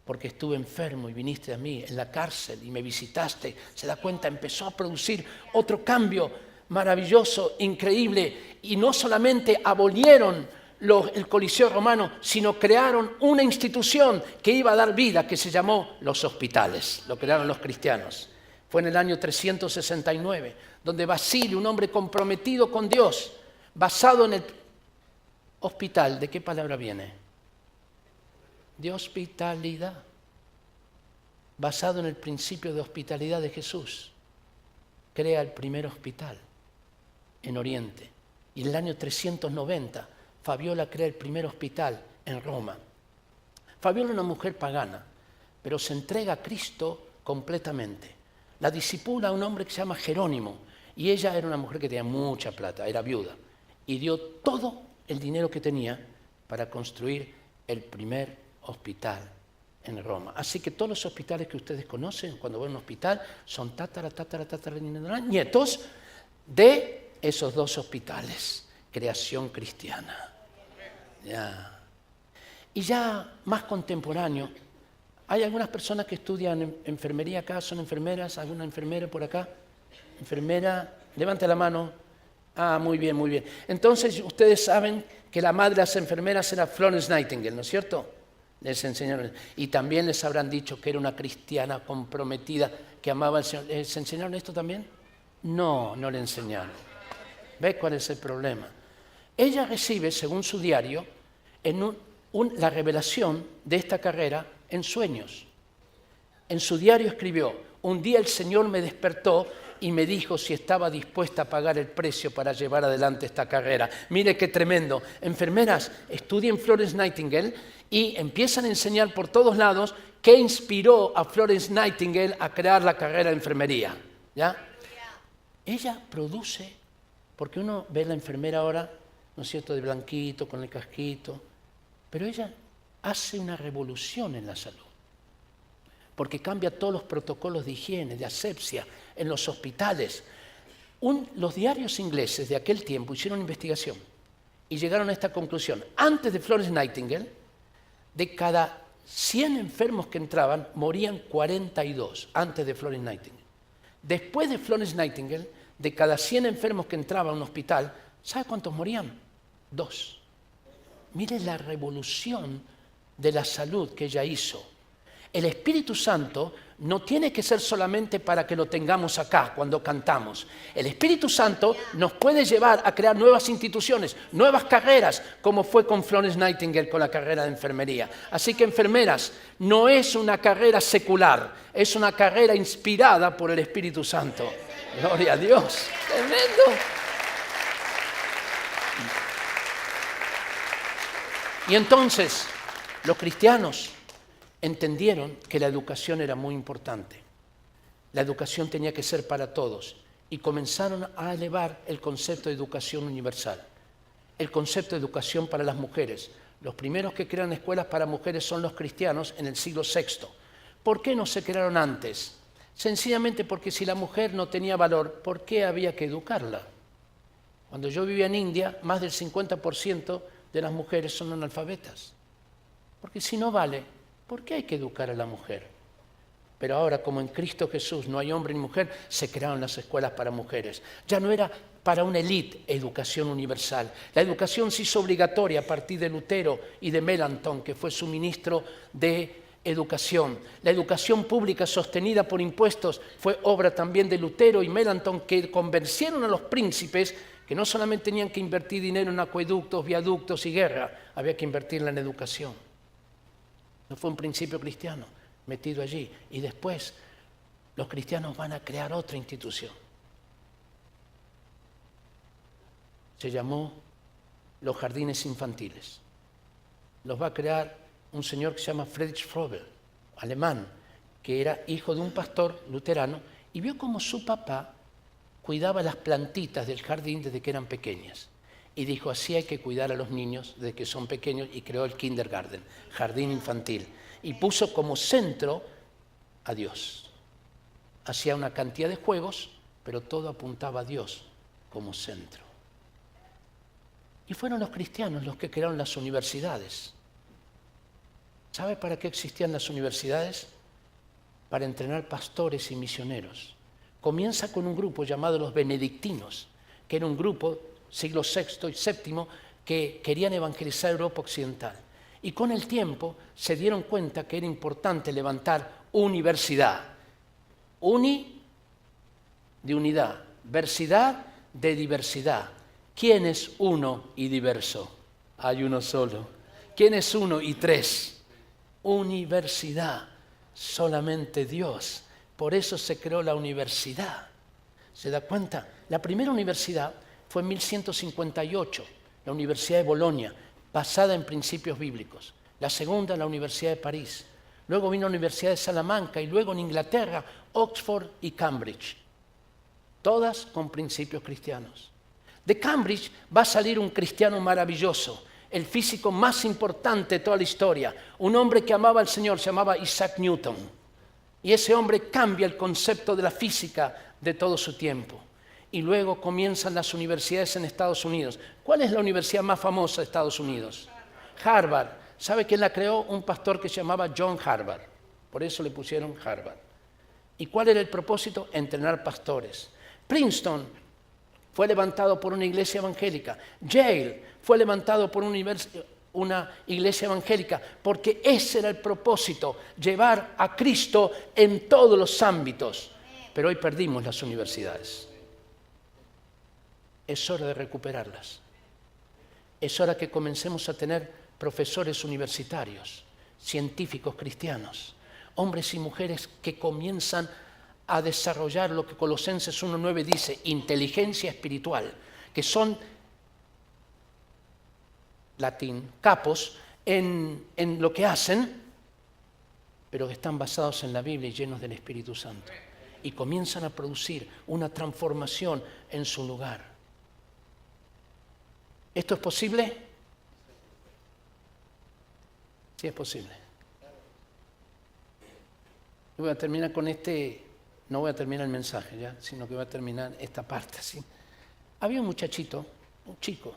porque estuve enfermo y viniste a mí, en la cárcel y me visitaste. Se da cuenta, empezó a producir otro cambio maravilloso, increíble, y no solamente abolieron el Coliseo romano, sino crearon una institución que iba a dar vida, que se llamó los hospitales. Lo crearon los cristianos. Fue en el año 369, donde Basilio, un hombre comprometido con Dios, basado en el hospital, ¿de qué palabra viene? De hospitalidad. Basado en el principio de hospitalidad de Jesús, crea el primer hospital en Oriente. Y en el año 390, Fabiola crea el primer hospital en Roma. Fabiola era una mujer pagana, pero se entrega a Cristo completamente. La discipula a un hombre que se llama Jerónimo, y ella era una mujer que tenía mucha plata, era viuda, y dio todo el dinero que tenía para construir el primer hospital en Roma. Así que todos los hospitales que ustedes conocen, cuando van a un hospital, son nietos de esos dos hospitales, creación cristiana. Ya. Y ya más contemporáneo, hay algunas personas que estudian enfermería acá, son enfermeras, ¿alguna enfermera por acá? Enfermera, levante la mano. Ah, muy bien, muy bien. Entonces, ustedes saben que la madre de las enfermeras era Florence Nightingale, ¿no es cierto? Les enseñaron. Y también les habrán dicho que era una cristiana comprometida, que amaba al Señor. ¿Les enseñaron esto también? No, no le enseñaron. ¿Ve cuál es el problema? Ella recibe, según su diario, la revelación de esta carrera en sueños. En su diario escribió: un día el Señor me despertó y me dijo si estaba dispuesta a pagar el precio para llevar adelante esta carrera. Mire qué tremendo. Enfermeras, estudien Florence Nightingale y empiezan a enseñar por todos lados qué inspiró a Florence Nightingale a crear la carrera de enfermería. ¿Ya? Ella produce, porque uno ve a la enfermera ahora, ¿no es cierto?, de blanquito, con el casquito, pero ella hace una revolución en la salud, porque cambia todos los protocolos de higiene, de asepsia, en los hospitales. Los diarios ingleses de aquel tiempo hicieron una investigación y llegaron a esta conclusión. Antes de Florence Nightingale, de cada 100 enfermos que entraban, morían 42, antes de Florence Nightingale. Después de Florence Nightingale, de cada 100 enfermos que entraban a un hospital, ¿sabe cuántos morían? 2. Mire la revolución de la salud que ella hizo. El Espíritu Santo no tiene que ser solamente para que lo tengamos acá cuando cantamos. El Espíritu Santo nos puede llevar a crear nuevas instituciones, nuevas carreras, como fue con Florence Nightingale con la carrera de enfermería. Así que, enfermeras, no es una carrera secular, es una carrera inspirada por el Espíritu Santo. Gloria a Dios. Tremendo. Y entonces, los cristianos entendieron que la educación era muy importante. La educación tenía que ser para todos y comenzaron a elevar el concepto de educación universal, el concepto de educación para las mujeres. Los primeros que crean escuelas para mujeres son los cristianos en el siglo VI. ¿Por qué no se crearon antes? Sencillamente porque si la mujer no tenía valor, ¿por qué había que educarla? Cuando yo vivía en India, más del 50% de las mujeres son analfabetas. Porque si no vale, ¿por qué hay que educar a la mujer? Pero ahora, como en Cristo Jesús no hay hombre ni mujer, se crearon las escuelas para mujeres. Ya no era para una élite educación universal. La educación se hizo obligatoria a partir de Lutero y de Melanchthon, que fue su ministro de educación. La educación pública sostenida por impuestos fue obra también de Lutero y Melanchthon, que convencieron a los príncipes que no solamente tenían que invertir dinero en acueductos, viaductos y guerra, había que invertirla en educación. No fue un principio cristiano metido allí. Y después los cristianos van a crear otra institución. Se llamó los jardines infantiles. Los va a crear un señor que se llama Friedrich Frobel, alemán, que era hijo de un pastor luterano y vio cómo su papá cuidaba las plantitas del jardín desde que eran pequeñas. Y dijo, así hay que cuidar a los niños desde que son pequeños, y creó el kindergarten, jardín infantil. Y puso como centro a Dios. Hacía una cantidad de juegos, pero todo apuntaba a Dios como centro. Y fueron los cristianos los que crearon las universidades. ¿Sabe para qué existían las universidades? Para entrenar pastores y misioneros. Comienza con un grupo llamado los benedictinos, que era un grupo, siglo VI y VII, que querían evangelizar Europa Occidental. Y con el tiempo se dieron cuenta que era importante levantar universidad. Uni, de unidad. Versidad, de diversidad. ¿Quién es uno y diverso? Hay uno solo. ¿Quién es uno y tres? Universidad. Solamente Dios. Por eso se creó la universidad. ¿Se da cuenta? La primera universidad fue en 1158, la Universidad de Bolonia, basada en principios bíblicos. La segunda, la Universidad de París. Luego vino la Universidad de Salamanca y luego en Inglaterra, Oxford y Cambridge. Todas con principios cristianos. De Cambridge va a salir un cristiano maravilloso, el físico más importante de toda la historia. Un hombre que amaba al Señor, se llamaba Isaac Newton. Y ese hombre cambia el concepto de la física de todo su tiempo. Y luego comienzan las universidades en Estados Unidos. ¿Cuál es la universidad más famosa de Estados Unidos? Harvard. ¿Sabe quién la creó? Un pastor que se llamaba John Harvard. Por eso le pusieron Harvard. ¿Y cuál era el propósito? Entrenar pastores. Princeton fue levantado por una iglesia evangélica. Yale fue levantado por una iglesia evangélica, porque ese era el propósito, llevar a Cristo en todos los ámbitos. Pero hoy perdimos las universidades. Es hora de recuperarlas. Es hora que comencemos a tener profesores universitarios, científicos cristianos, hombres y mujeres que comienzan a desarrollar lo que Colosenses 1:9 dice, inteligencia espiritual, que son latín, capos en lo que hacen, pero que están basados en la Biblia y llenos del Espíritu Santo. Y comienzan a producir una transformación en su lugar. ¿Esto es posible? Sí es posible. Yo voy a terminar con no voy a terminar el mensaje ya, sino que voy a terminar esta parte así. Había un muchachito, un chico,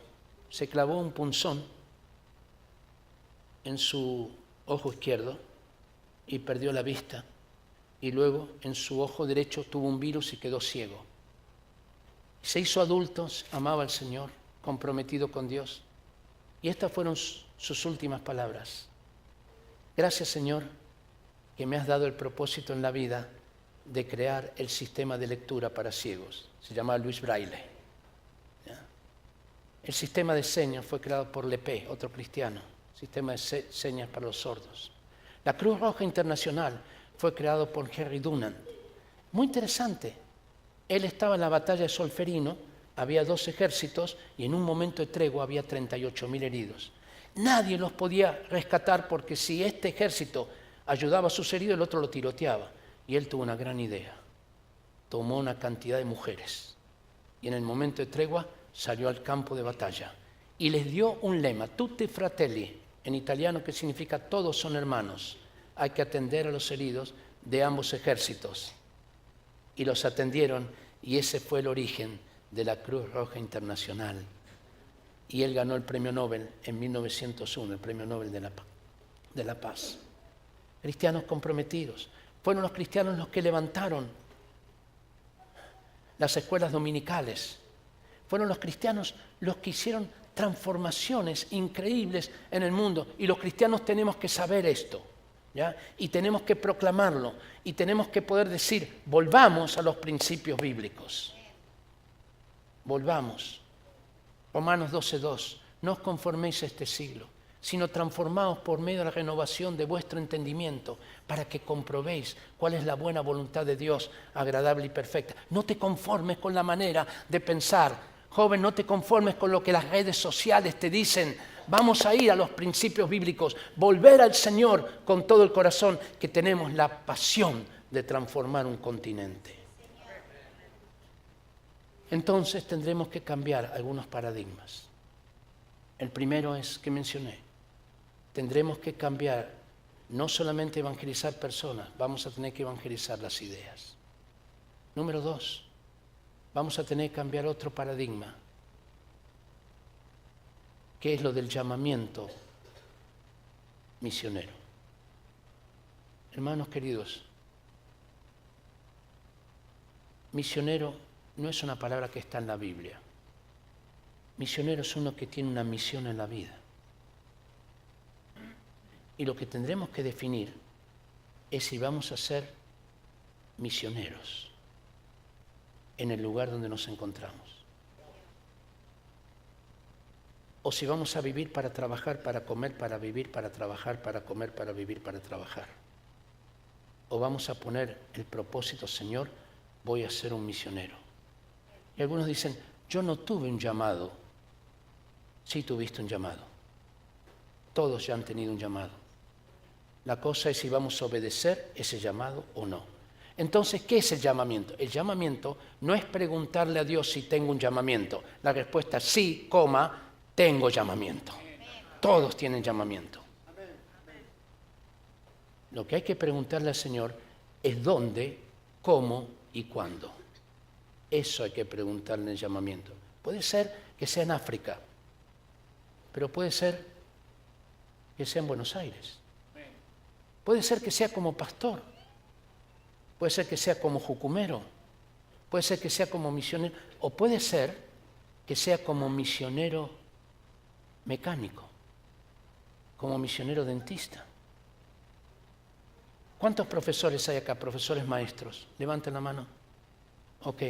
se clavó un punzón en su ojo izquierdo y perdió la vista. Y luego en su ojo derecho tuvo un virus y quedó ciego. Se hizo adulto, amaba al Señor, comprometido con Dios. Y estas fueron sus últimas palabras. Gracias, Señor, que me has dado el propósito en la vida de crear el sistema de lectura para ciegos. Se llama Louis Braille. ¿Ya? El sistema de señas fue creado por Lepé, otro cristiano. Sistema de señas para los sordos. La Cruz Roja Internacional fue creado por Henry Dunant. Muy interesante. Él estaba en la batalla de Solferino, había 2 ejércitos y en un momento de tregua había 38.000 heridos. Nadie los podía rescatar porque si este ejército ayudaba a sus heridos, el otro lo tiroteaba. Y él tuvo una gran idea. Tomó una cantidad de mujeres y en el momento de tregua salió al campo de batalla y les dio un lema, tutti fratelli, en italiano, que significa todos son hermanos. Hay que atender a los heridos de ambos ejércitos. Y los atendieron y ese fue el origen de la Cruz Roja Internacional. y él ganó el premio Nobel en 1901, el premio Nobel de la Paz. Cristianos comprometidos. Fueron los cristianos los que levantaron las escuelas dominicales. Fueron los cristianos los que hicieron transformaciones increíbles en el mundo. Y los cristianos tenemos que saber esto, ¿ya? Y tenemos que proclamarlo. Y tenemos que poder decir, volvamos a los principios bíblicos. Volvamos. Romanos 12:2. No os conforméis a este siglo, sino transformaos por medio de la renovación de vuestro entendimiento, para que comprobéis cuál es la buena voluntad de Dios, agradable y perfecta. No te conformes con la manera de pensar. Joven, no te conformes con lo que las redes sociales te dicen. Vamos a ir a los principios bíblicos, volver al Señor con todo el corazón, que tenemos la pasión de transformar un continente. Entonces tendremos que cambiar algunos paradigmas. El primero es que mencioné. Tendremos que cambiar, no solamente evangelizar personas, vamos a tener que evangelizar las ideas. Número 2, vamos a tener que cambiar otro paradigma, que es lo del llamamiento misionero. Hermanos queridos, misionero no es una palabra que está en la Biblia. Misionero es uno que tiene una misión en la vida. Y lo que tendremos que definir es si vamos a ser misioneros en el lugar donde nos encontramos. O si vamos a vivir para trabajar, para comer, para vivir, para trabajar, para comer, para vivir, para trabajar. O vamos a poner el propósito, Señor, voy a ser un misionero. Y algunos dicen, yo no tuve un llamado. Sí tuviste un llamado. Todos ya han tenido un llamado. La cosa es si vamos a obedecer ese llamado o no. Entonces, ¿qué es el llamamiento? El llamamiento no es preguntarle a Dios si tengo un llamamiento. La respuesta es sí, tengo llamamiento. Todos tienen llamamiento. Lo que hay que preguntarle al Señor es dónde, cómo y cuándo. Eso hay que preguntarle en el llamamiento. Puede ser que sea en África, pero puede ser que sea en Buenos Aires. Puede ser que sea como pastor. Puede ser que sea como jucumero. Puede ser que sea como misionero. O puede ser que sea como misionero mecánico, como misionero dentista. ¿Cuántos profesores hay acá? Profesores maestros. Levanten la mano. Ok.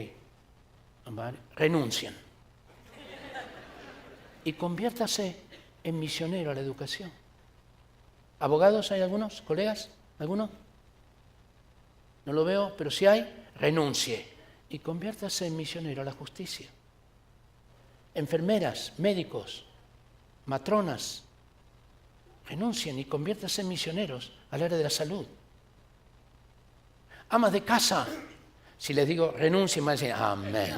Vale. Renuncien. Y conviértase en misionero a la educación. ¿Abogados hay algunos? ¿Colegas? ¿Alguno? No lo veo, pero si hay, renuncie. Y conviértase en misionero a la justicia. Enfermeras, médicos, matronas, renuncien y conviértase en misioneros al área de la salud. Amas de casa, si les digo renuncien, van a decir amén.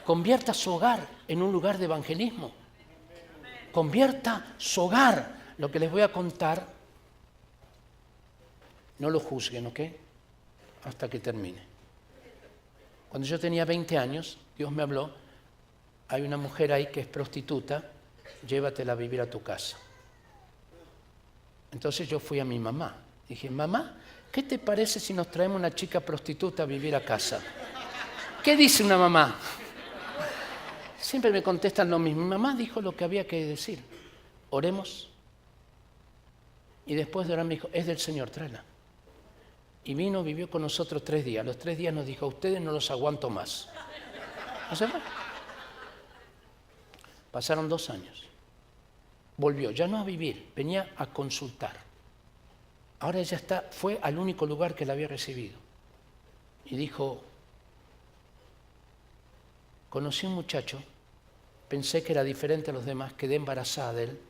Convierta su hogar en un lugar de evangelismo. Convierta su hogar. Lo que les voy a contar, no lo juzguen, ¿ok? Hasta que termine. Cuando yo tenía 20 años, Dios me habló, hay una mujer ahí que es prostituta, llévatela a vivir a tu casa. Entonces yo fui a mi mamá. Dije, mamá, ¿qué te parece si nos traemos una chica prostituta a vivir a casa? ¿Qué dice una mamá? Siempre me contestan lo mismo. Mi mamá dijo lo que había que decir. Oremos. Y después de orar me dijo, es del Señor, tráela. Y vino, vivió con nosotros 3 días. Los 3 días nos dijo, a ustedes no los aguanto más. ¿No se fue? Pasaron 2 años. Volvió, ya no a vivir, venía a consultar. Ahora ella fue al único lugar que la había recibido. Y dijo, conocí a un muchacho, pensé que era diferente a los demás, quedé embarazada de él,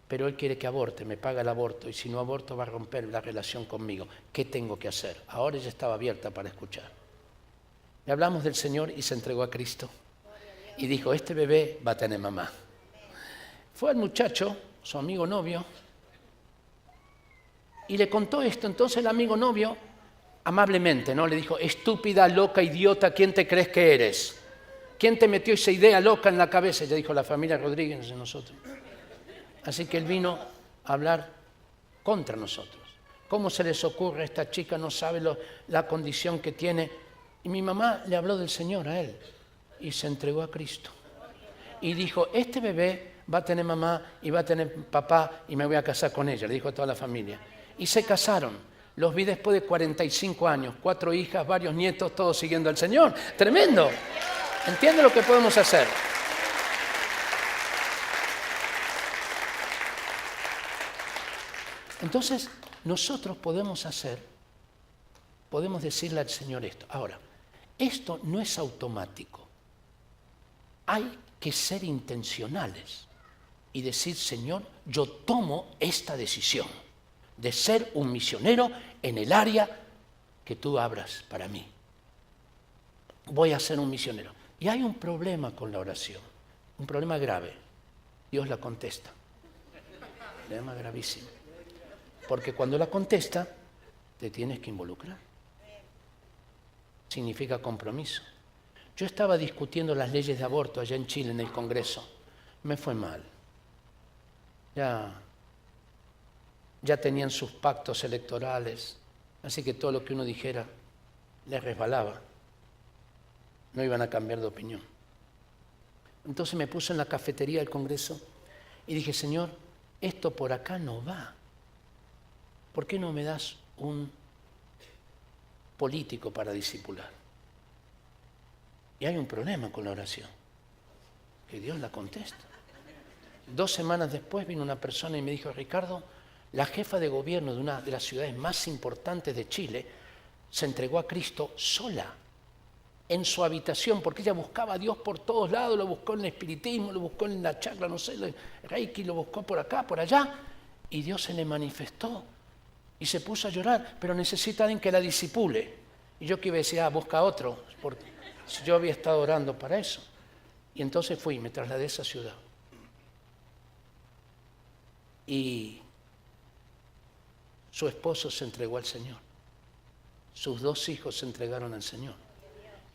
pero él quiere que aborte, me paga el aborto, y si no aborto va a romper la relación conmigo. ¿Qué tengo que hacer? Ahora ella estaba abierta para escuchar. Le hablamos del Señor y se entregó a Cristo. Y dijo, este bebé va a tener mamá. Fue al muchacho, su amigo novio, y le contó esto. Entonces el amigo novio, amablemente, ¿no? Le dijo, estúpida, loca, idiota, ¿quién te crees que eres? ¿Quién te metió esa idea loca en la cabeza? Ella dijo, la familia Rodríguez de nosotros. Así que él vino a hablar contra nosotros. ¿Cómo se les ocurre? Esta chica no sabe la condición que tiene. Y mi mamá le habló del Señor a él y se entregó a Cristo. Y dijo, este bebé va a tener mamá y va a tener papá y me voy a casar con ella, le dijo a toda la familia. Y se casaron. Los vi después de 45 años, 4 hijas, varios nietos, todos siguiendo al Señor. ¡Tremendo! ¿Entiende lo que podemos hacer? Entonces, nosotros podemos decirle al Señor esto. Ahora, esto no es automático. Hay que ser intencionales y decir, Señor, yo tomo esta decisión de ser un misionero en el área que tú abras para mí. Voy a ser un misionero. Y hay un problema con la oración, un problema grave. Dios la contesta. Un problema gravísimo. Porque cuando la contesta, te tienes que involucrar. Significa compromiso. Yo estaba discutiendo las leyes de aborto allá en Chile, en el Congreso. Me fue mal. Ya tenían sus pactos electorales, así que todo lo que uno dijera les resbalaba. No iban a cambiar de opinión. Entonces me puse en la cafetería del Congreso y dije, Señor, esto por acá no va. ¿Por qué no me das un político para discipular? Y hay un problema con la oración, que Dios la contesta. 2 semanas después vino una persona y me dijo, Ricardo, la jefa de gobierno de una de las ciudades más importantes de Chile se entregó a Cristo sola, en su habitación, porque ella buscaba a Dios por todos lados, lo buscó en el espiritismo, lo buscó en la chakra, no sé, el reiki, lo buscó por acá, por allá, y Dios se le manifestó y se puso a llorar, pero necesita alguien que la disipule. Y yo que iba a decir, busca otro, porque yo había estado orando para eso. Y entonces fui, me trasladé a esa ciudad. Y su esposo se entregó al Señor. Sus 2 hijos se entregaron al Señor.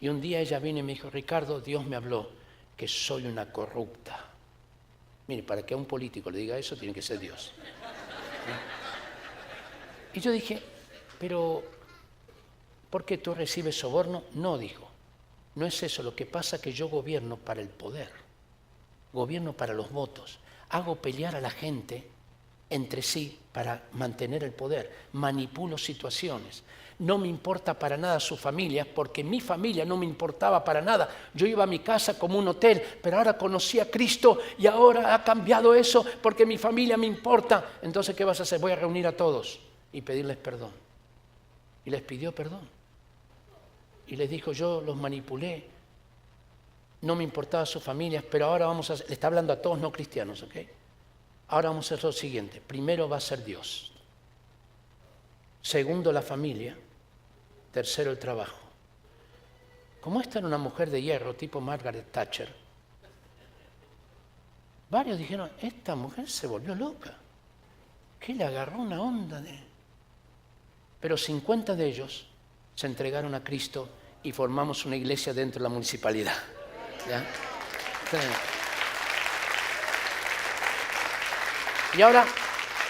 Y un día ella vino y me dijo, Ricardo, Dios me habló que soy una corrupta. Mire, para que a un político le diga eso, tiene que ser Dios. ¿Sí? Y yo dije, pero ¿por qué tú recibes soborno? No, dijo, no es eso. Lo que pasa es que yo gobierno para el poder, gobierno para los votos, hago pelear a la gente entre sí para mantener el poder, manipulo situaciones. No me importa para nada su familia, porque mi familia no me importaba para nada. Yo iba a mi casa como un hotel, pero ahora conocí a Cristo y ahora ha cambiado eso porque mi familia me importa. Entonces, ¿qué vas a hacer? Voy a reunir a todos y pedirles perdón. Y les pidió perdón. Y les dijo, yo los manipulé, no me importaba sus familias, pero ahora vamos a hacer, le está hablando a todos no cristianos, ¿ok? Ahora vamos a hacer lo siguiente. Primero va a ser Dios. Segundo, la familia. Tercero, el trabajo. Como esta era una mujer de hierro, tipo Margaret Thatcher, varios dijeron, esta mujer se volvió loca. ¿Qué le agarró una onda de...? Pero 50 de ellos se entregaron a Cristo y formamos una iglesia dentro de la municipalidad. ¿Ya? Y ahora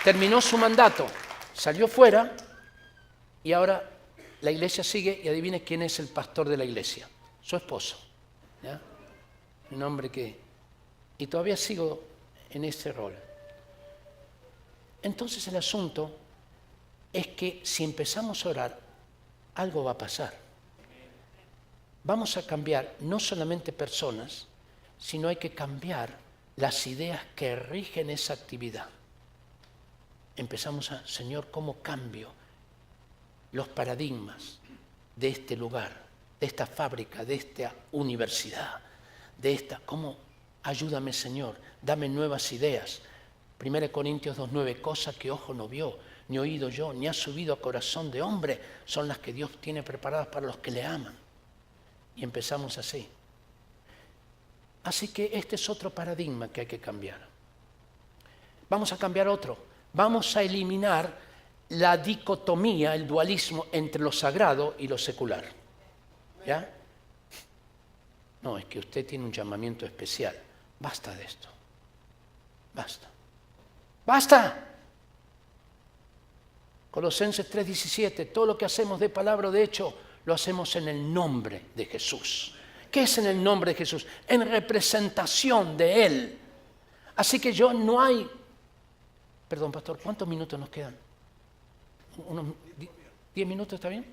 terminó su mandato, salió fuera y ahora la iglesia sigue y adivine quién es el pastor de la iglesia, su esposo. ¿Ya? Un hombre que... Y todavía sigo en ese rol. Entonces el asunto es que si empezamos a orar, algo va a pasar. Vamos a cambiar no solamente personas, sino hay que cambiar las ideas que rigen esa actividad. Empezamos a, Señor, ¿cómo cambio los paradigmas de este lugar, de esta fábrica, de esta universidad, de esta, cómo, ayúdame, Señor, dame nuevas ideas? 1 Corintios 2:9, cosa que ojo no vio, ni oído yo, ni ha subido a corazón de hombre, son las que Dios tiene preparadas para los que le aman. Y empezamos así. Así que este es otro paradigma que hay que cambiar. Vamos a cambiar otro. Vamos a eliminar la dicotomía, el dualismo entre lo sagrado y lo secular. ¿Ya? No, es que usted tiene un llamamiento especial. Basta de esto. Basta. ¡Basta! Colosenses 3:17, todo lo que hacemos de palabra o de hecho, lo hacemos en el nombre de Jesús. ¿Qué es en el nombre de Jesús? En representación de Él. Así que no hay... Perdón, pastor, ¿cuántos minutos nos quedan? ¿Unos 10 minutos está bien?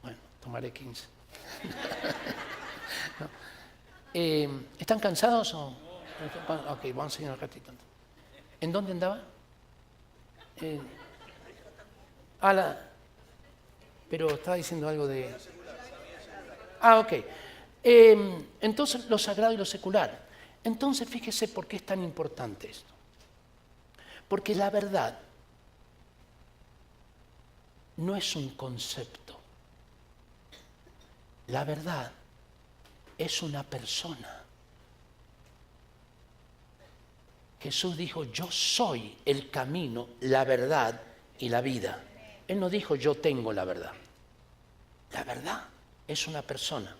Bueno, tomaré 15. No. ¿Están cansados o...? Ok, vamos a seguir un ratito. ¿En dónde andaba? Pero estaba diciendo algo de... Ok. Entonces, lo sagrado y lo secular. Entonces, fíjese por qué es tan importante esto. Porque la verdad no es un concepto. La verdad es una persona. Jesús dijo, yo soy el camino, la verdad y la vida. Él no dijo, yo tengo la verdad. La verdad es una persona.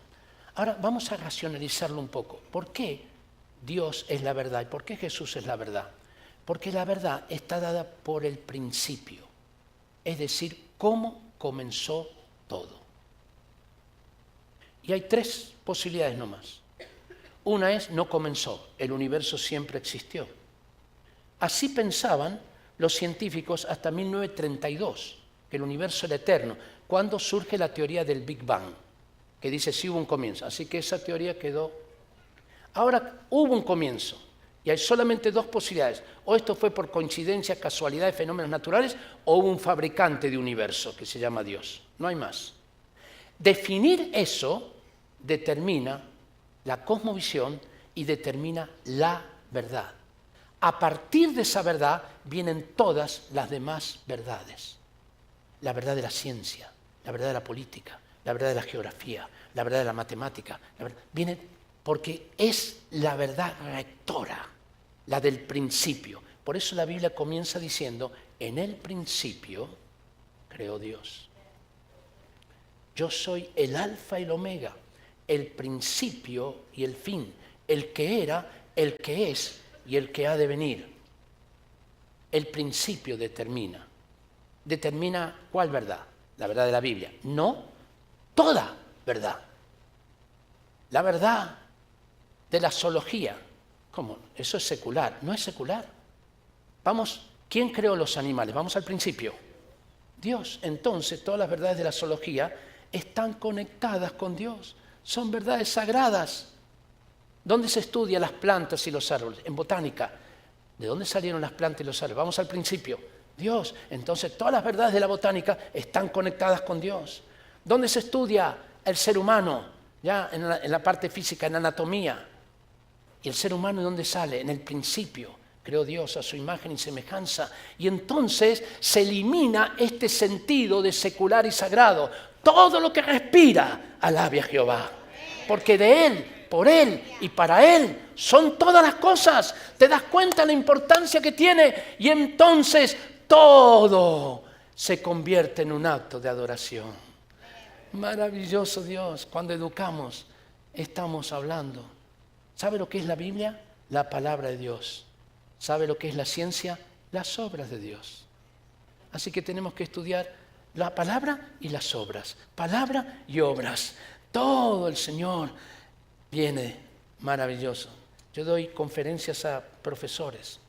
Ahora vamos a racionalizarlo un poco. ¿Por qué Dios es la verdad y por qué Jesús es la verdad? Porque la verdad está dada por el principio. Es decir, cómo comenzó todo. Y hay 3 posibilidades nomás. Una es, no comenzó, el universo siempre existió. Así pensaban los científicos hasta 1932, que el universo era eterno, cuando surge la teoría del Big Bang, que dice sí hubo un comienzo. Así que esa teoría quedó. Ahora hubo un comienzo y hay solamente 2 posibilidades. O esto fue por coincidencia, casualidad de fenómenos naturales, o hubo un fabricante de universo que se llama Dios. No hay más. Definir eso determina la cosmovisión y determina la verdad. A partir de esa verdad vienen todas las demás verdades. La verdad de la ciencia, la verdad de la política, la verdad de la geografía, la verdad de la matemática. Viene porque es la verdad rectora, la del principio. Por eso la Biblia comienza diciendo, en el principio creó Dios. Yo soy el alfa y el omega, el principio y el fin, el que era, el que es y el que ha de venir. El principio determina. ¿Determina cuál verdad? La verdad de la Biblia. No, toda verdad. La verdad de la zoología. ¿Cómo? Eso es secular. No es secular. Vamos, ¿quién creó los animales? Vamos al principio. Dios. Entonces, todas las verdades de la zoología están conectadas con Dios. Son verdades sagradas. ¿Dónde se estudian las plantas y los árboles? En botánica. ¿De dónde salieron las plantas y los árboles? Vamos al principio. Dios. Entonces, todas las verdades de la botánica están conectadas con Dios. ¿Dónde se estudia el ser humano? Ya en la parte física, en anatomía. ¿Y el ser humano de dónde sale? En el principio. Creó Dios a su imagen y semejanza. Y entonces se elimina este sentido de secular y sagrado. Todo lo que respira, alabe a Jehová. Porque de Él, por Él y para Él son todas las cosas. ¿Te das cuenta la importancia que tiene? Y entonces todo se convierte en un acto de adoración. Maravilloso Dios. Cuando educamos, estamos hablando. ¿Sabe lo que es la Biblia? La palabra de Dios. ¿Sabe lo que es la ciencia? Las obras de Dios. Así que tenemos que estudiar la palabra y las obras. Palabra y obras. Todo el Señor viene maravilloso. Yo doy conferencias a profesores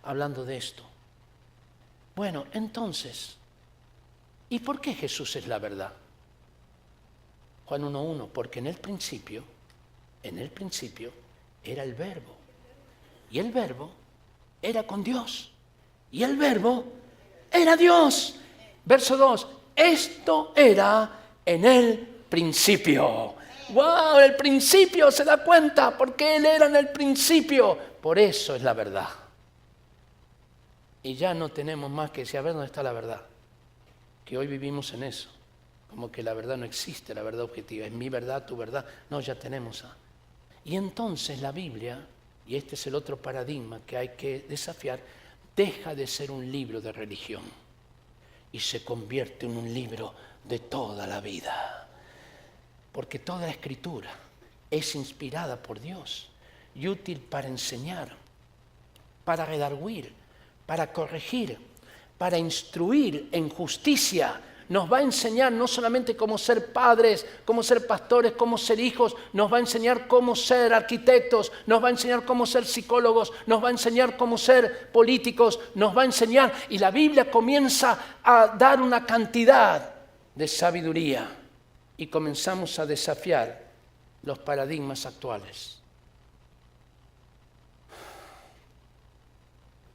hablando de esto. Bueno, entonces, ¿y por qué Jesús es la verdad? Juan 1:1, porque en el principio era el Verbo. Y el Verbo era con Dios. Y el Verbo era Dios. Verso 2, esto era en el principio. ¡Wow! El principio, se da cuenta, porque Él era en el principio. Por eso es la verdad. Y ya no tenemos más que decir, a ver dónde está la verdad. Que hoy vivimos en eso. Como que la verdad no existe, la verdad objetiva. Es mi verdad, tu verdad. No, ya tenemos. Y entonces la Biblia, y este es el otro paradigma que hay que desafiar, deja de ser un libro de religión y se convierte en un libro de toda la vida. Porque toda la Escritura es inspirada por Dios y útil para enseñar, para redarguir, para corregir, para instruir en justicia. Nos va a enseñar no solamente cómo ser padres, cómo ser pastores, cómo ser hijos, nos va a enseñar cómo ser arquitectos, nos va a enseñar cómo ser psicólogos, nos va a enseñar cómo ser políticos, nos va a enseñar, y la Biblia comienza a dar una cantidad de sabiduría y comenzamos a desafiar los paradigmas actuales.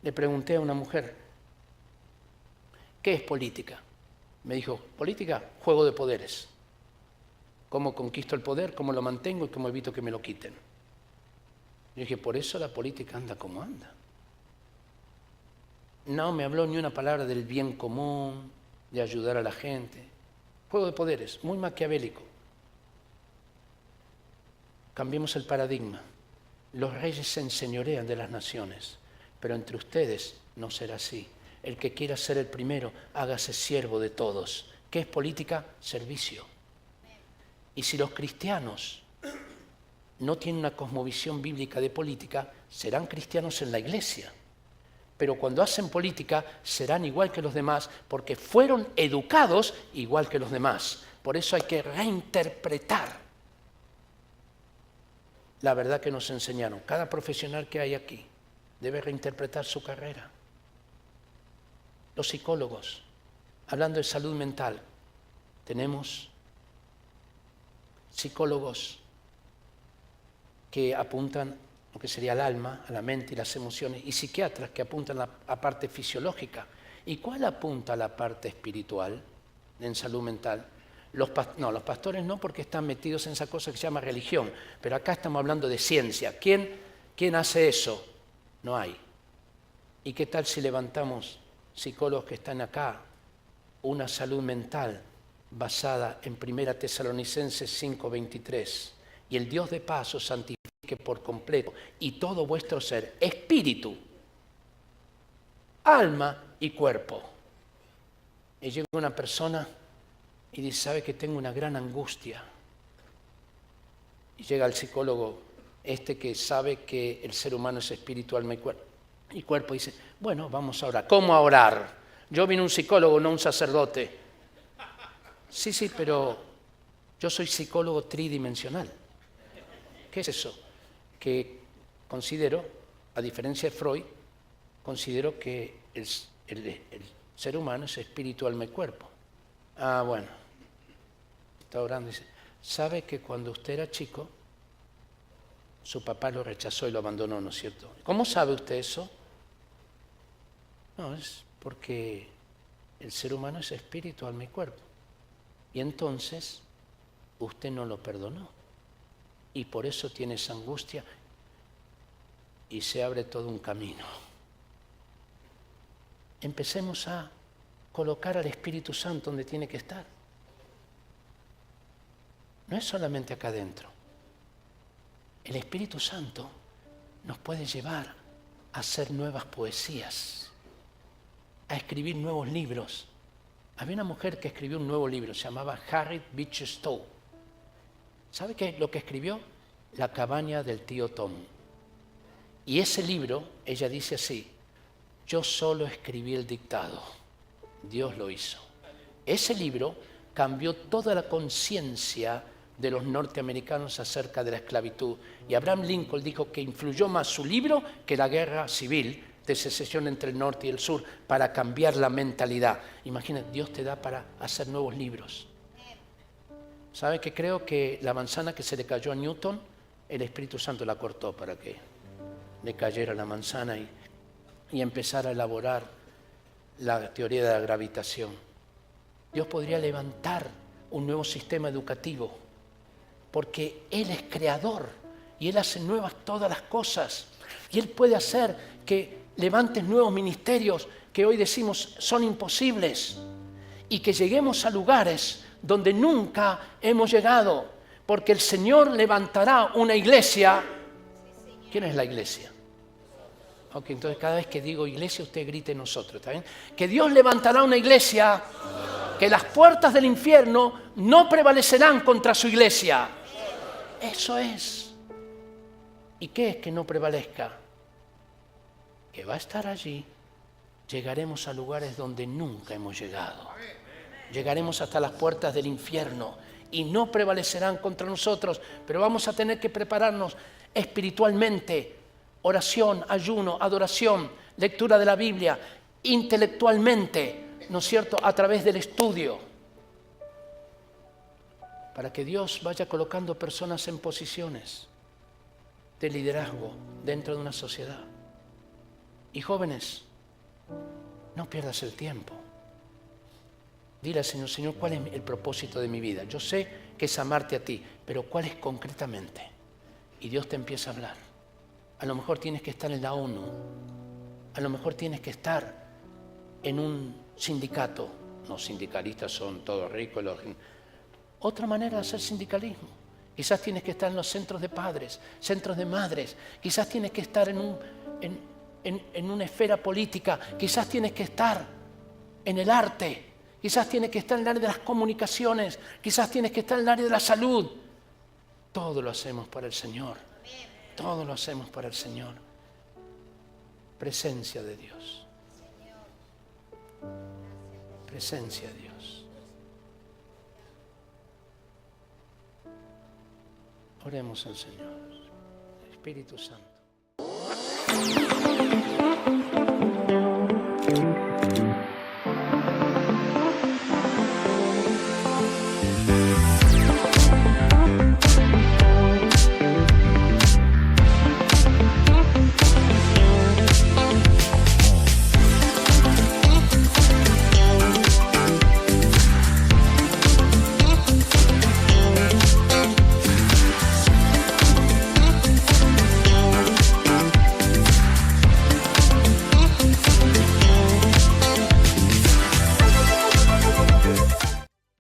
Le pregunté a una mujer, ¿qué es política? Me dijo, política, juego de poderes. ¿Cómo conquisto el poder? ¿Cómo lo mantengo? ¿Y cómo evito que me lo quiten? Yo dije, por eso la política anda como anda. No me habló ni una palabra del bien común, de ayudar a la gente. Juego de poderes, muy maquiavélico. Cambiemos el paradigma. Los reyes se enseñorean de las naciones, pero entre ustedes no será así. El que quiera ser el primero, hágase siervo de todos. ¿Qué es política? Servicio. Y si los cristianos no tienen una cosmovisión bíblica de política, serán cristianos en la iglesia. Pero cuando hacen política, serán igual que los demás, porque fueron educados igual que los demás. Por eso hay que reinterpretar la verdad que nos enseñaron. Cada profesional que hay aquí debe reinterpretar su carrera. Los psicólogos, hablando de salud mental, tenemos psicólogos que apuntan lo que sería el alma, a la mente y las emociones, y psiquiatras que apuntan a la parte fisiológica. ¿Y cuál apunta a la parte espiritual en salud mental? Los pastores no, porque están metidos en esa cosa que se llama religión, pero acá estamos hablando de ciencia. ¿Quién hace eso? No hay. ¿Y qué tal si levantamos psicólogos que están acá, una salud mental basada en 1 Tesalonicenses 5:23? Y el Dios de paz os santifique por completo, y todo vuestro ser, espíritu, alma y cuerpo. Y llega una persona y dice, ¿sabe que tengo una gran angustia? Y llega el psicólogo, que sabe que el ser humano es espíritu, alma y cuerpo, y dice, bueno, vamos a orar. ¿Cómo a orar? Yo vine un psicólogo, no un sacerdote. Sí, pero yo soy psicólogo tridimensional. ¿Qué es eso? Que considero, a diferencia de Freud, considero que el ser humano es espíritu, alma y cuerpo. Ah, bueno. Está orando y dice, ¿sabe que cuando usted era chico, su papá lo rechazó y lo abandonó, ¿no es cierto? ¿Cómo sabe usted eso? No, es porque el ser humano es espíritu, alma y cuerpo. Y entonces, usted no lo perdonó. Y por eso tiene esa angustia y se abre todo un camino. Empecemos a colocar al Espíritu Santo donde tiene que estar. No es solamente acá adentro. El Espíritu Santo nos puede llevar a hacer nuevas poesías, a escribir nuevos libros. Había una mujer que escribió un nuevo libro, se llamaba Harriet Beecher Stowe. ¿Sabe qué es lo que escribió? La cabaña del tío Tom. Y ese libro, ella dice así, yo solo escribí el dictado, Dios lo hizo. Ese libro cambió toda la conciencia de los norteamericanos acerca de la esclavitud. Y Abraham Lincoln dijo que influyó más su libro que la guerra civil de secesión entre el norte y el sur para cambiar la mentalidad. Imagínate, Dios te da para hacer nuevos libros. ¿Sabe que creo que la manzana que se le cayó a Newton, el Espíritu Santo la cortó para que le cayera la manzana y empezar a elaborar la teoría de la gravitación? Dios podría levantar un nuevo sistema educativo, porque Él es creador y Él hace nuevas todas las cosas. Y Él puede hacer que levantes nuevos ministerios que hoy decimos son imposibles y que lleguemos a lugares donde nunca hemos llegado, porque el Señor levantará una iglesia. ¿Quién es la iglesia? Ok, entonces cada vez que digo iglesia, usted grite nosotros, ¿está bien? Que Dios levantará una iglesia que las puertas del infierno no prevalecerán contra su iglesia. Eso es. ¿Y qué es que no prevalezca? Que va a estar allí. Llegaremos a lugares donde nunca hemos llegado. Llegaremos hasta las puertas del infierno y no prevalecerán contra nosotros, pero vamos a tener que prepararnos espiritualmente. Oración, ayuno, adoración, lectura de la Biblia, intelectualmente, ¿no es cierto?, a través del estudio, para que Dios vaya colocando personas en posiciones de liderazgo dentro de una sociedad. Y jóvenes, no pierdas el tiempo. Dile al Señor, Señor, ¿cuál es el propósito de mi vida? Yo sé que es amarte a ti, pero ¿cuál es concretamente? Y Dios te empieza a hablar. A lo mejor tienes que estar en la ONU, a lo mejor tienes que estar en un sindicato. Los sindicalistas son todos ricos. Otra manera de hacer sindicalismo. Quizás tienes que estar en los centros de padres, centros de madres. Quizás tienes que estar en una esfera política. Quizás tienes que estar en el arte. Quizás tienes que estar en el área de las comunicaciones. Quizás tienes que estar en el área de la salud. Todo lo hacemos para el Señor. Todo lo hacemos para el Señor. Presencia de Dios. Presencia de Dios. Oremos al Señor. Espíritu Santo.